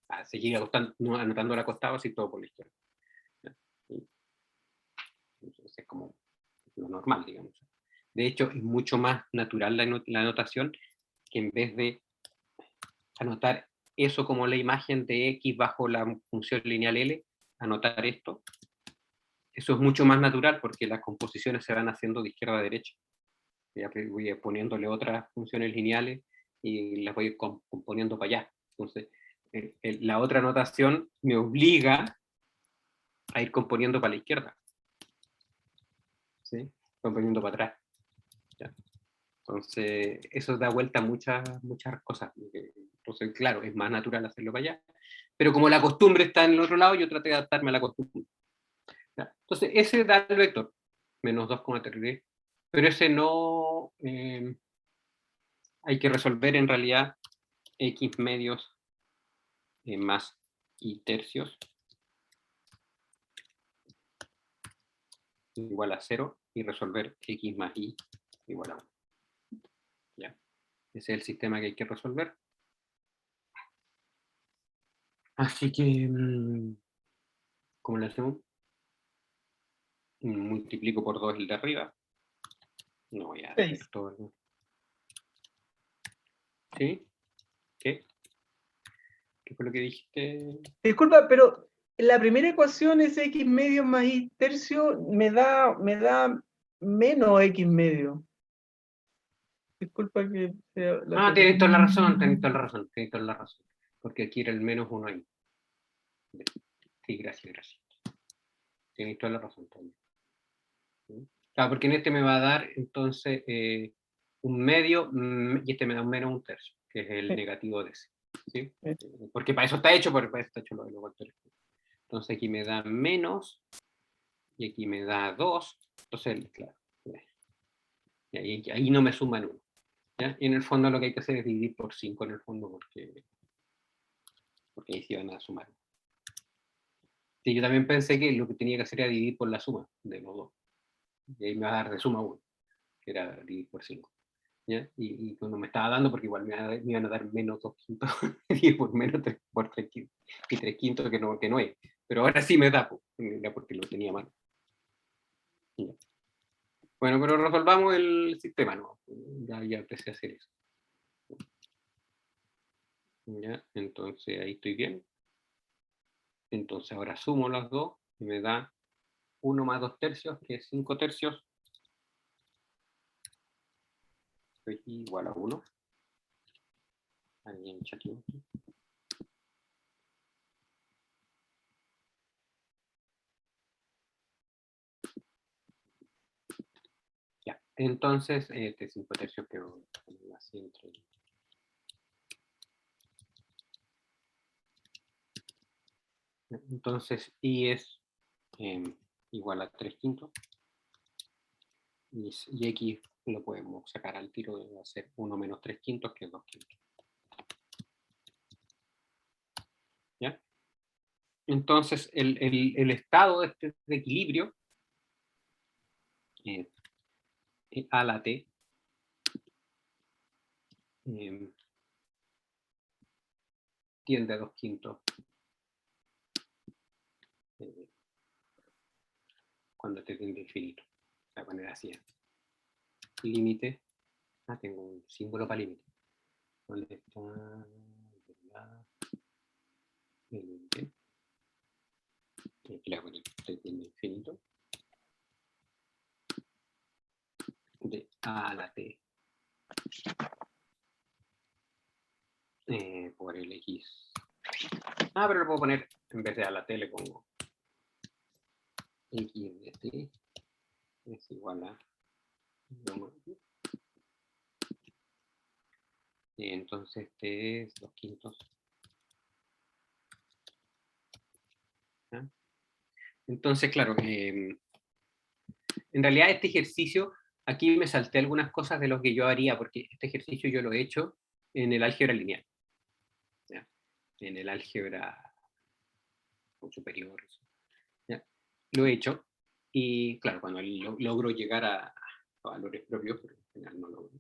a seguir anotando el acostado así todo por la izquierda. Entonces es como lo normal, digamos. De hecho, es mucho más natural la anotación, que en vez de anotar eso como la imagen de x bajo la función lineal L, anotar esto. Eso es mucho más natural porque las composiciones se van haciendo de izquierda a derecha. Voy poniéndole otras funciones lineales y las voy componiendo para allá. Entonces, la otra anotación me obliga a ir componiendo para la izquierda. ¿Sí? Componiendo para atrás. ¿Ya? Entonces, eso da vuelta a muchas cosas. Entonces, claro, es más natural hacerlo para allá. Pero como la costumbre está en el otro lado, yo traté de adaptarme a la costumbre. ¿Ya? Entonces, ese da el vector, menos 2,3. Pero ese no... hay que resolver en realidad x medios más y tercios igual a 0 y resolver x más y igual a 1. ¿Ya? Ese es el sistema que hay que resolver. Así que, ¿cómo lo hacemos? Multiplico por 2 el de arriba. No voy a hacer todo. ¿No? ¿Sí? ¿Qué? ¿Qué fue lo que dijiste? Disculpa, pero la primera ecuación es x medio más y tercio, me da menos x medio. Disculpa que sea la Tienes toda la razón, tienes toda la razón. Porque aquí era el menos 1 ahí. Sí, gracias. Tienes toda la razón también. Claro, porque en este me va a dar entonces un medio y este me da un menos un tercio, que es el negativo de ese. ¿Sí? Porque para eso está hecho, porque para eso está hecho lo de los vectores. Entonces aquí me da menos y aquí me da 2. Entonces, claro. Y ahí no me suman 1. ¿Ya? Y en el fondo lo que hay que hacer es dividir por 5 en el fondo, porque ahí sí van a sumar. Sí, yo también pensé que lo que tenía que hacer era dividir por la suma de los dos. Y ahí me va a dar de suma 1, que era dividir por 5. ¿ya? Y no me estaba dando porque igual me iban a dar menos 2 quintos, y por menos 3, por 3 quintos, y 3 quintos que no es. Pero ahora sí me da, ya porque lo tenía mal. Ya. Bueno, pero resolvamos el sistema, ¿no? Ya empecé a hacer eso. Ya, entonces ahí estoy bien. Entonces ahora sumo las dos y me da 1 más 2 tercios, que es 5 tercios. Estoy igual a 1. Ahí en chatito. Ya, entonces, este 5 tercios quedó así entre... Entonces, y es igual a 3 quintos. Y x lo podemos sacar al tiro, de hacer 1 menos 3 quintos, que es 2 quintos. ¿Ya? Entonces, el estado de este de equilibrio a la t tiende a 2 quintos cuando t tiende a infinito. De la manera así. Límite. Tengo un símbolo para límite. ¿Dónde está el límite? Aquí le hago t tiende a infinito. De a la t. Por el x. Pero lo puedo poner, en vez de a la t le pongo x de t es igual a... entonces t es 2 quintos. ¿Ya? Entonces, claro, en realidad este ejercicio, aquí me salté algunas cosas de lo que yo haría, porque este ejercicio yo lo he hecho en el álgebra lineal. ¿Ya? En el álgebra superior. ¿Ya? Lo he hecho, y claro, cuando logro llegar a valores propios, pero al final no logro.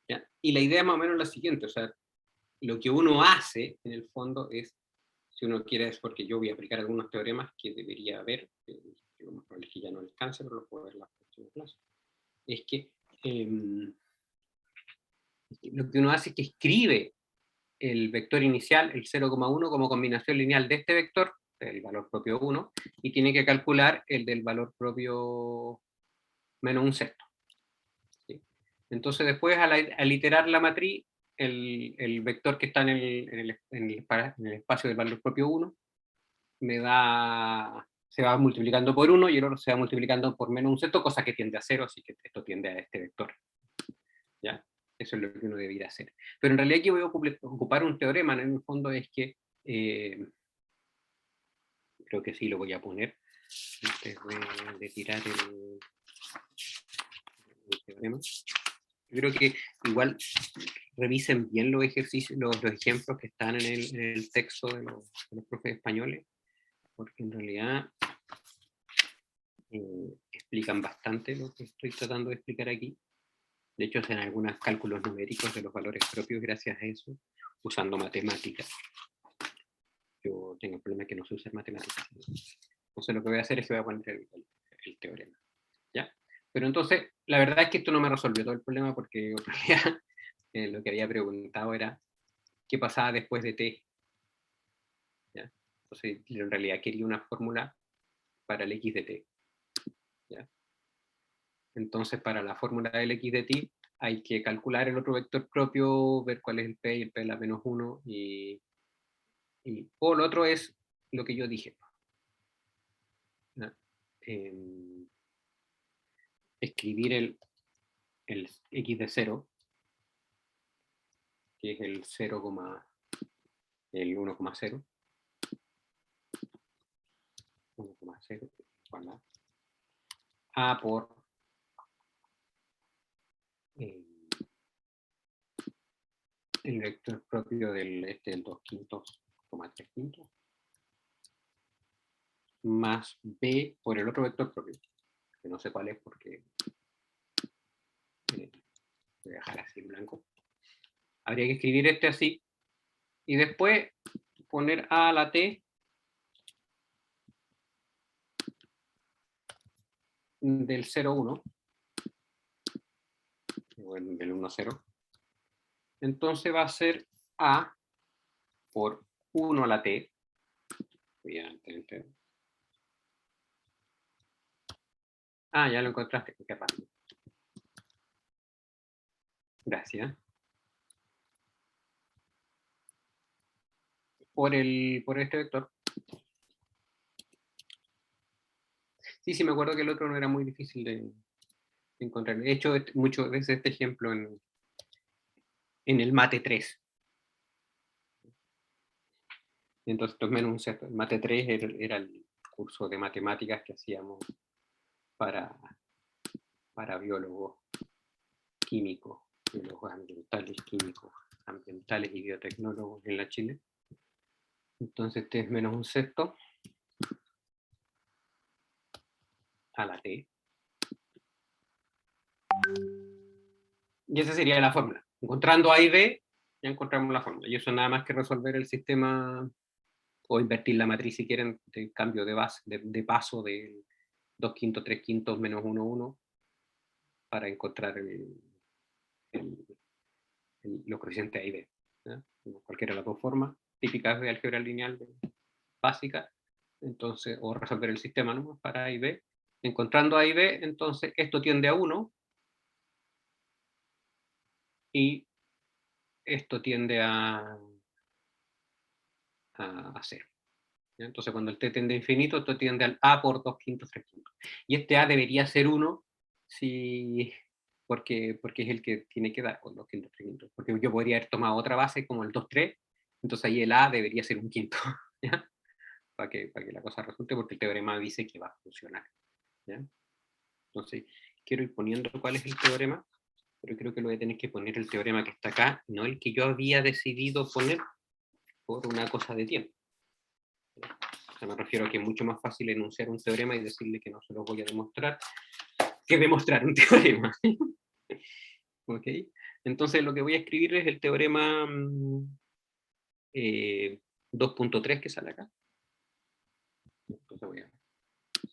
¿Ya? Y la idea más o menos es la siguiente, o sea, lo que uno hace en el fondo es, si uno quiere, es porque yo voy a aplicar algunos teoremas que debería ver, que lo más probable es que ya no alcance, pero lo puedo ver en la próxima clase, es que lo que uno hace es que escribe el vector inicial, el 0,1, como combinación lineal de este vector, el valor propio 1, y tiene que calcular el del valor propio menos un sexto. ¿Sí? Entonces después, al iterar la matriz, el vector que está en el espacio del valor propio 1 me da, se va multiplicando por 1 y el otro se va multiplicando por menos un sexto, cosa que tiende a 0, así que esto tiende a este vector. ¿Ya? Eso es lo que uno debería hacer. Pero en realidad aquí voy a ocupar un teorema, en el fondo es que, creo que sí lo voy a poner, antes de tirar el teorema. Yo creo que igual revisen bien los ejercicios, los ejemplos que están en el texto de los profes españoles, porque en realidad explican bastante lo que estoy tratando de explicar aquí. De hecho, hacen algunos cálculos numéricos de los valores propios gracias a eso, usando matemáticas. Yo tengo el problema de que no sé usar matemáticas. Entonces lo que voy a hacer es que voy a poner el teorema. ¿Ya? Pero entonces, la verdad es que esto no me resolvió todo el problema, porque en realidad lo que había preguntado era qué pasaba después de t. ¿Ya? Entonces, en realidad quería una fórmula para el x de t. ¿Ya? Entonces, para la fórmula del x de t, hay que calcular el otro vector propio, ver cuál es el p, y el p es la menos 1, o lo otro es lo que yo dije. Escribir el x de 0, que es el 0, el 1,0, 1,0 igual a por el vector propio del 2 quintos, 3 quintos, más b por el otro vector propio, que no sé cuál es porque Voy a dejar así en blanco. Habría que escribir este así, y después poner a a la t del 0,1, bueno, del 1, 0. Entonces va a ser a por 1 a la t. Ah, ya lo encontraste, qué rápido. Gracias. Por este vector. Sí, me acuerdo que el otro no era muy difícil de encontrar. He hecho muchas veces este ejemplo en el mate 3. Entonces, esto es menos un sexto. El mate 3 era el curso de matemáticas que hacíamos para biólogos químicos, biólogos ambientales, químicos ambientales y biotecnólogos en la Chile. Entonces, este es menos un sexto a la t. Y esa sería la fórmula. Encontrando A y B, ya encontramos la fórmula. Y eso nada más que resolver el sistema, o invertir la matriz si quieren, de cambio de base, de paso de 2 quintos, 3 quintos, menos 1, 1, para encontrar los coeficientes A y B. ¿Ya? Cualquiera de las dos formas típicas de álgebra lineal básica. Entonces, o resolver el sistema, ¿no?, para A y B. Encontrando A y B, entonces esto tiende a 1 y esto tiende a 0. ¿Ya? Entonces, cuando el t tiende a infinito, esto tiende al a por 2 quintos, 3 quintos. Y este a debería ser 1 porque es el que tiene que dar con 2 quintos, 3 quintos. Porque yo podría haber tomado otra base como el 2, 3, entonces ahí el a debería ser un quinto. ¿Ya? Para que la cosa resulte, porque el teorema dice que va a funcionar. ¿Ya? Entonces, quiero ir poniendo cuál es el teorema, pero creo que lo voy a tener que poner el teorema que está acá, no el que yo había decidido poner por una cosa de tiempo. O sea, me refiero a que es mucho más fácil enunciar un teorema y decirle que no se lo voy a demostrar, que demostrar un teorema. ¿Ok? Entonces lo que voy a escribir es el teorema 2.3 que sale acá. Entonces voy a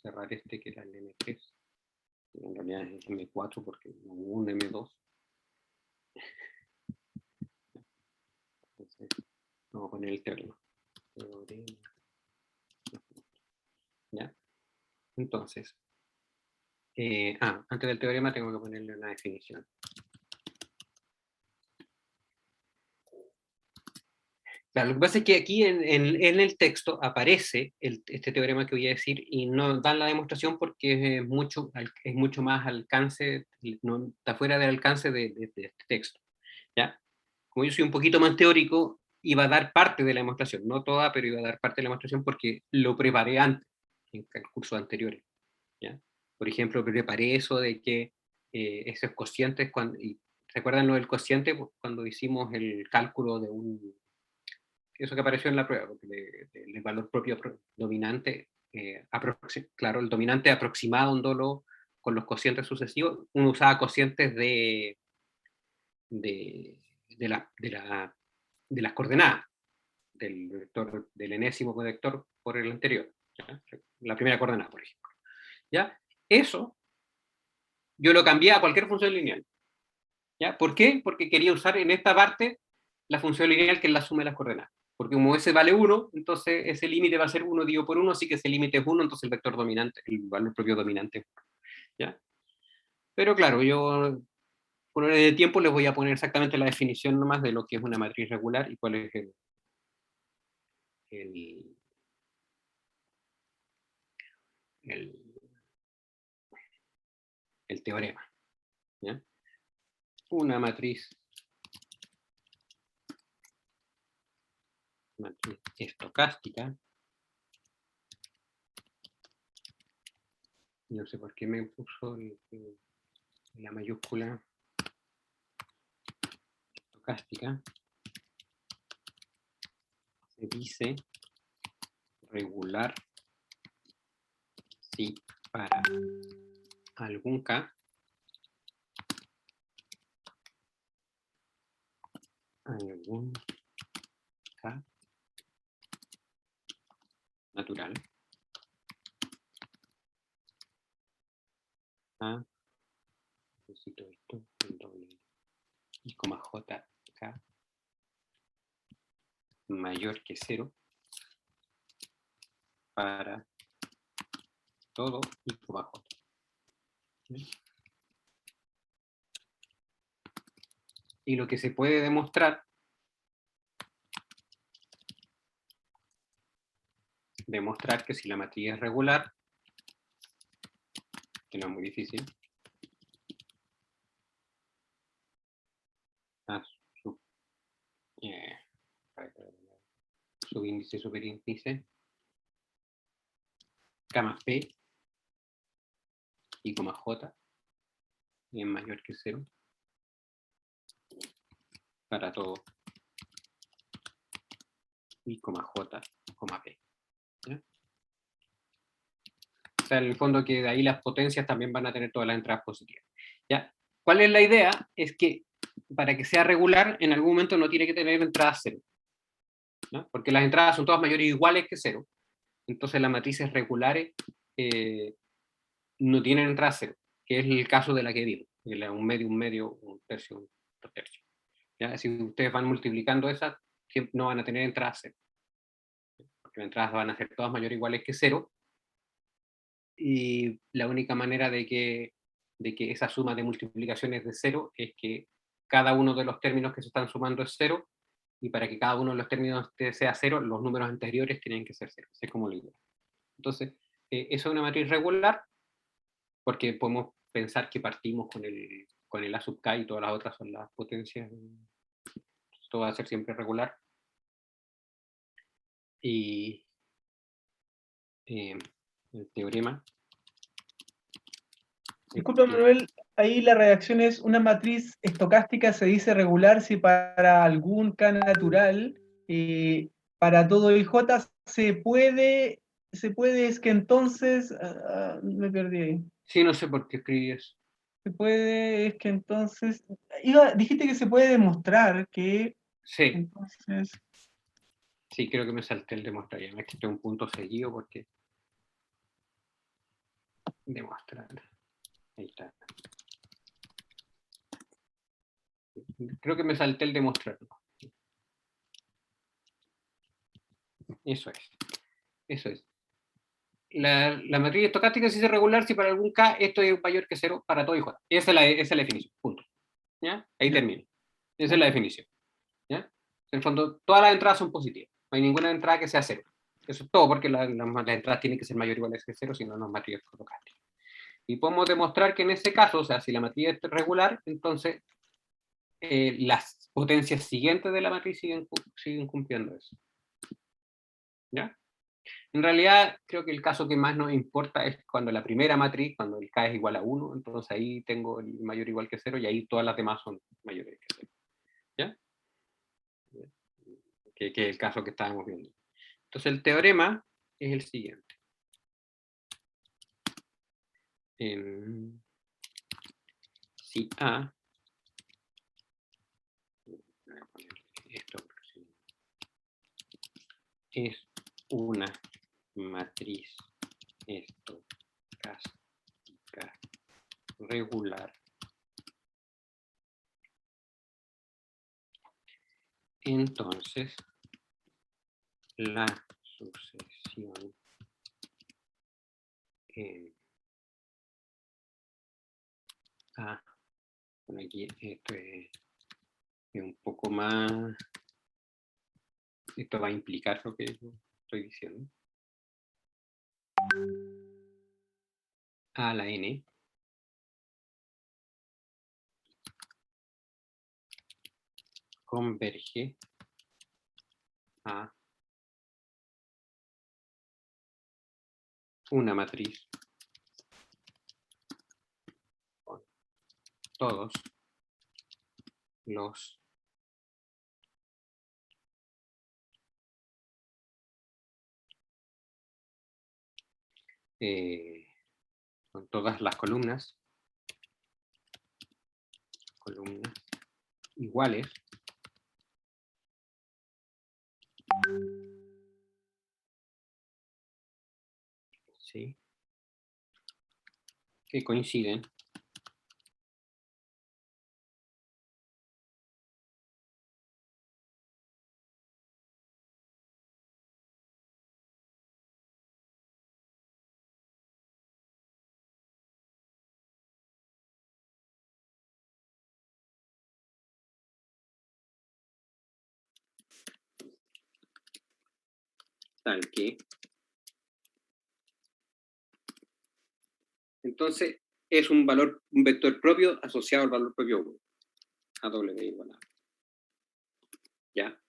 cerrar este que era el M3. En realidad es M4 porque no hubo un M2. Entonces vamos a poner el teorema. ¿Ya? Entonces, antes del teorema tengo que ponerle una definición. Claro, lo que pasa es que aquí en el texto aparece este teorema que voy a decir y no dan la demostración porque es mucho más alcance, no, está fuera del alcance de este texto. ¿Ya? Como yo soy un poquito más teórico, iba a dar parte de la demostración, no toda, pero iba a dar parte de la demostración porque lo preparé antes, en cursos anteriores. ¿Ya? Por ejemplo, preparé eso de que esos cocientes, ¿se acuerdan lo del cociente? Pues, cuando hicimos el cálculo de eso que apareció en la prueba, el valor propio dominante, claro, el dominante aproximándolo con los cocientes sucesivos, uno usaba cocientes de las coordenadas del vector, del enésimo vector por el anterior, ¿ya? La primera coordenada, por ejemplo. ¿Ya? Eso yo lo cambié a cualquier función lineal. ¿Ya? ¿Por qué? Porque quería usar en esta parte la función lineal que es la suma de las coordenadas. Porque como ese vale 1, entonces ese límite va a ser 1 dividido por 1, así que ese límite es 1, entonces el vector dominante, el valor propio dominante. ¿Ya? Pero claro, yo por orden de tiempo les voy a poner exactamente la definición nomás de lo que es una matriz regular y cuál es el teorema. ¿Ya? Una matriz estocástica. No sé por qué me puso la mayúscula estocástica. Se dice regular si para algún K algún K natural A, necesito esto, el doble I, J, K mayor que 0 para todo I, J. Y lo que se puede demostrar que si la matriz es regular, que no es muy difícil, subíndice, superíndice, K más P, I, J, es mayor que 0 para todo I, J, P. ¿Ya? O sea, en el fondo que de ahí las potencias también van a tener todas las entradas positivas. ¿Ya? ¿Cuál es la idea? Es que para que sea regular, en algún momento no tiene que tener entradas 0. ¿No? Porque las entradas son todas mayores o iguales que 0. Entonces las matrices regulares no tienen entrada 0, que es el caso de la que digo, un medio, un tercio, dos tercios. ¿Ya? Si ustedes van multiplicando esas, no van a tener entrada 0. Porque las entradas van a ser todas mayores o iguales que 0. Y la única manera de que esa suma de multiplicaciones de 0 es que cada uno de los términos que se están sumando es 0, y para que cada uno de los términos sea 0, los números anteriores tienen que ser 0. Esa es como la idea. Entonces, eso es una matriz regular, porque podemos pensar que partimos con el A sub K y todas las otras son las potencias. Esto va a ser siempre regular. Y el teorema. Disculpa, Manuel, ahí la redacción es: una matriz estocástica se dice regular si para algún K natural, para todo el J se puede, es que entonces, me perdí ahí. Sí, no sé por qué escribí eso. Se puede, es que entonces, dijiste que se puede demostrar que, Sí. Entonces, sí, creo que me salté el demostrar. Ya me quité un punto seguido porque demostrar. Ahí está. Creo que me salté el demostrar. Eso es. Eso es. La matriz estocástica se dice regular si para algún K esto es mayor que 0 para todo y J. Esa es la definición. Punto. ¿Ya? Ahí termino. Esa es la definición. ¿Ya? En el fondo, todas las entradas son positivas. No hay ninguna entrada que sea 0. Eso es todo, porque las entradas tienen que ser mayor o iguales que 0, si no, no es matriz estocástica. Y podemos demostrar que en ese caso, o sea, si la matriz es regular, entonces las potencias siguientes de la matriz siguen cumpliendo eso. ¿Ya? En realidad, creo que el caso que más nos importa es cuando la primera matriz, cuando el K es igual a 1, entonces ahí tengo el mayor o igual que 0, y ahí todas las demás son mayores que 0. ¿Ya? Que es el caso que estábamos viendo. Entonces el teorema es el siguiente. Si A, es una matriz estocástica regular, entonces la sucesión en A, bueno, aquí esto es un poco más, esto va a implicar lo que estoy diciendo, a la n converge a una matriz con todos los con todas las columnas iguales Sí. Que coinciden. Tal que. Entonces, es un vector propio asociado al valor propio 1. A W igual a. ¿Ya?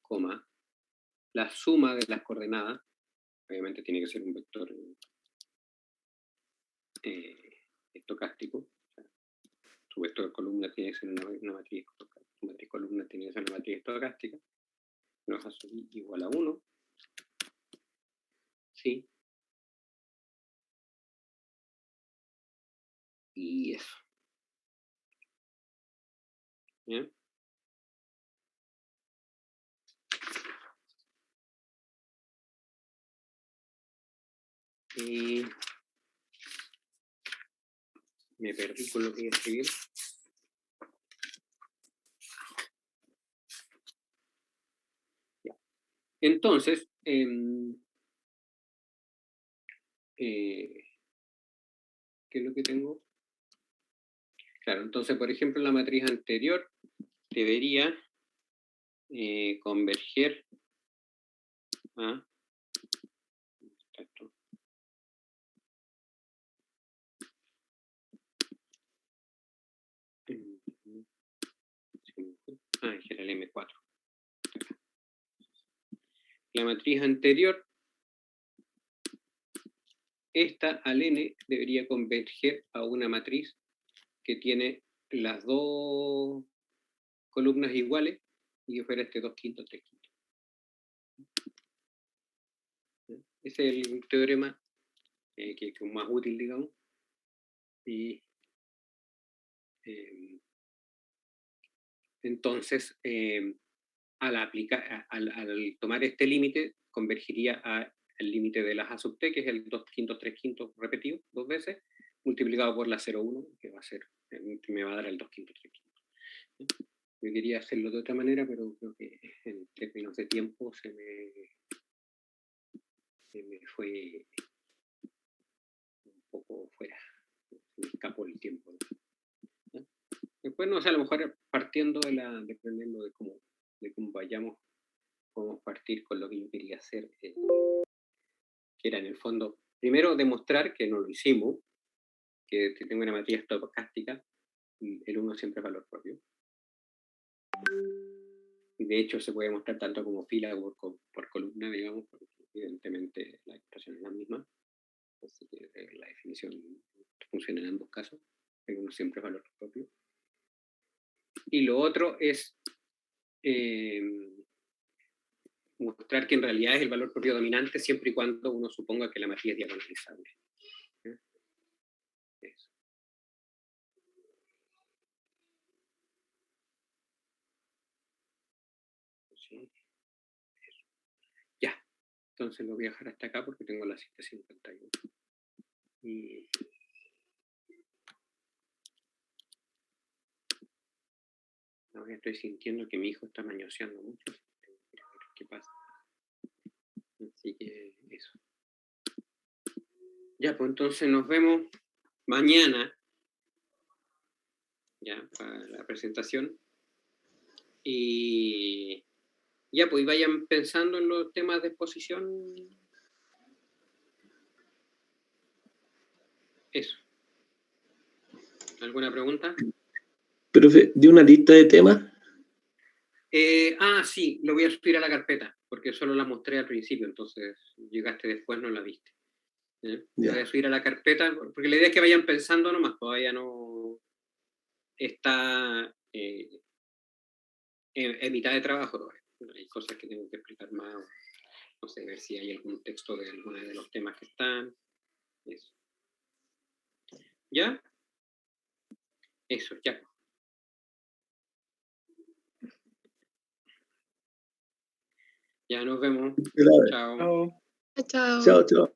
Coma. La suma de las coordenadas, obviamente tiene que ser un vector estocástico. Su vector de columna tiene que ser una matriz estocástica. Su matriz columna tiene que ser una matriz estocástica. Nos va a subir igual a 1. Sí. Y eso. ¿Bien? Y me perdí con lo que iba a escribir. Ya. Entonces, ¿qué es lo que tengo? Claro, entonces, por ejemplo, la matriz anterior debería converger a esto. Es el M4. La matriz anterior, esta al N debería converger a una matriz que tiene las dos columnas iguales y que fuera este 2 quintos, 3 quintos. Ese es el teorema que es más útil, digamos. Y entonces, al tomar este límite, convergiría al límite de las A sub t, que es el 2 quintos, 3 quintos repetido 2 veces, multiplicado por la 0,1, que va a ser, me va a dar el 2 quintos, 3 quintos. Yo quería hacerlo de otra manera, pero creo que en términos de tiempo se me fue un poco fuera, se me escapó el tiempo. ¿No? Después, no sé, a lo mejor partiendo dependiendo de cómo vayamos, podemos partir con lo que yo quería hacer, que era en el fondo, primero demostrar que no lo hicimos, que tengo una matriz estocástica, el 1 siempre es valor propio. Y de hecho se puede mostrar tanto como fila por columna, digamos, porque evidentemente la expresión es la misma. Así que la definición funciona en ambos casos. El 1 siempre es valor propio. Y lo otro es mostrar que en realidad es el valor propio dominante siempre y cuando uno suponga que la matriz es diagonalizable. Eso. Sí. Eso. Ya. Entonces lo voy a dejar hasta acá porque tengo la 751. Y ahora estoy sintiendo que mi hijo está mañoseando mucho. ¿Qué pasa? Así que eso. Ya, pues entonces nos vemos mañana, ya, para la presentación. Y ya, pues vayan pensando en los temas de exposición. Eso. ¿Alguna pregunta? Profe, ¿de una lista de temas? Sí, lo voy a subir a la carpeta, porque solo la mostré al principio, entonces llegaste después, no la viste. Lo voy a subir a la carpeta, porque la idea es que vayan pensando nomás, todavía no está en mitad de trabajo todavía. Hay cosas que tengo que explicar más, no sé, ver si hay algún texto de alguno de los temas que están. Eso. ¿Ya? Eso, ya. Ya nos vemos. Claro. Chao. Chao. Chao. Chao, chao.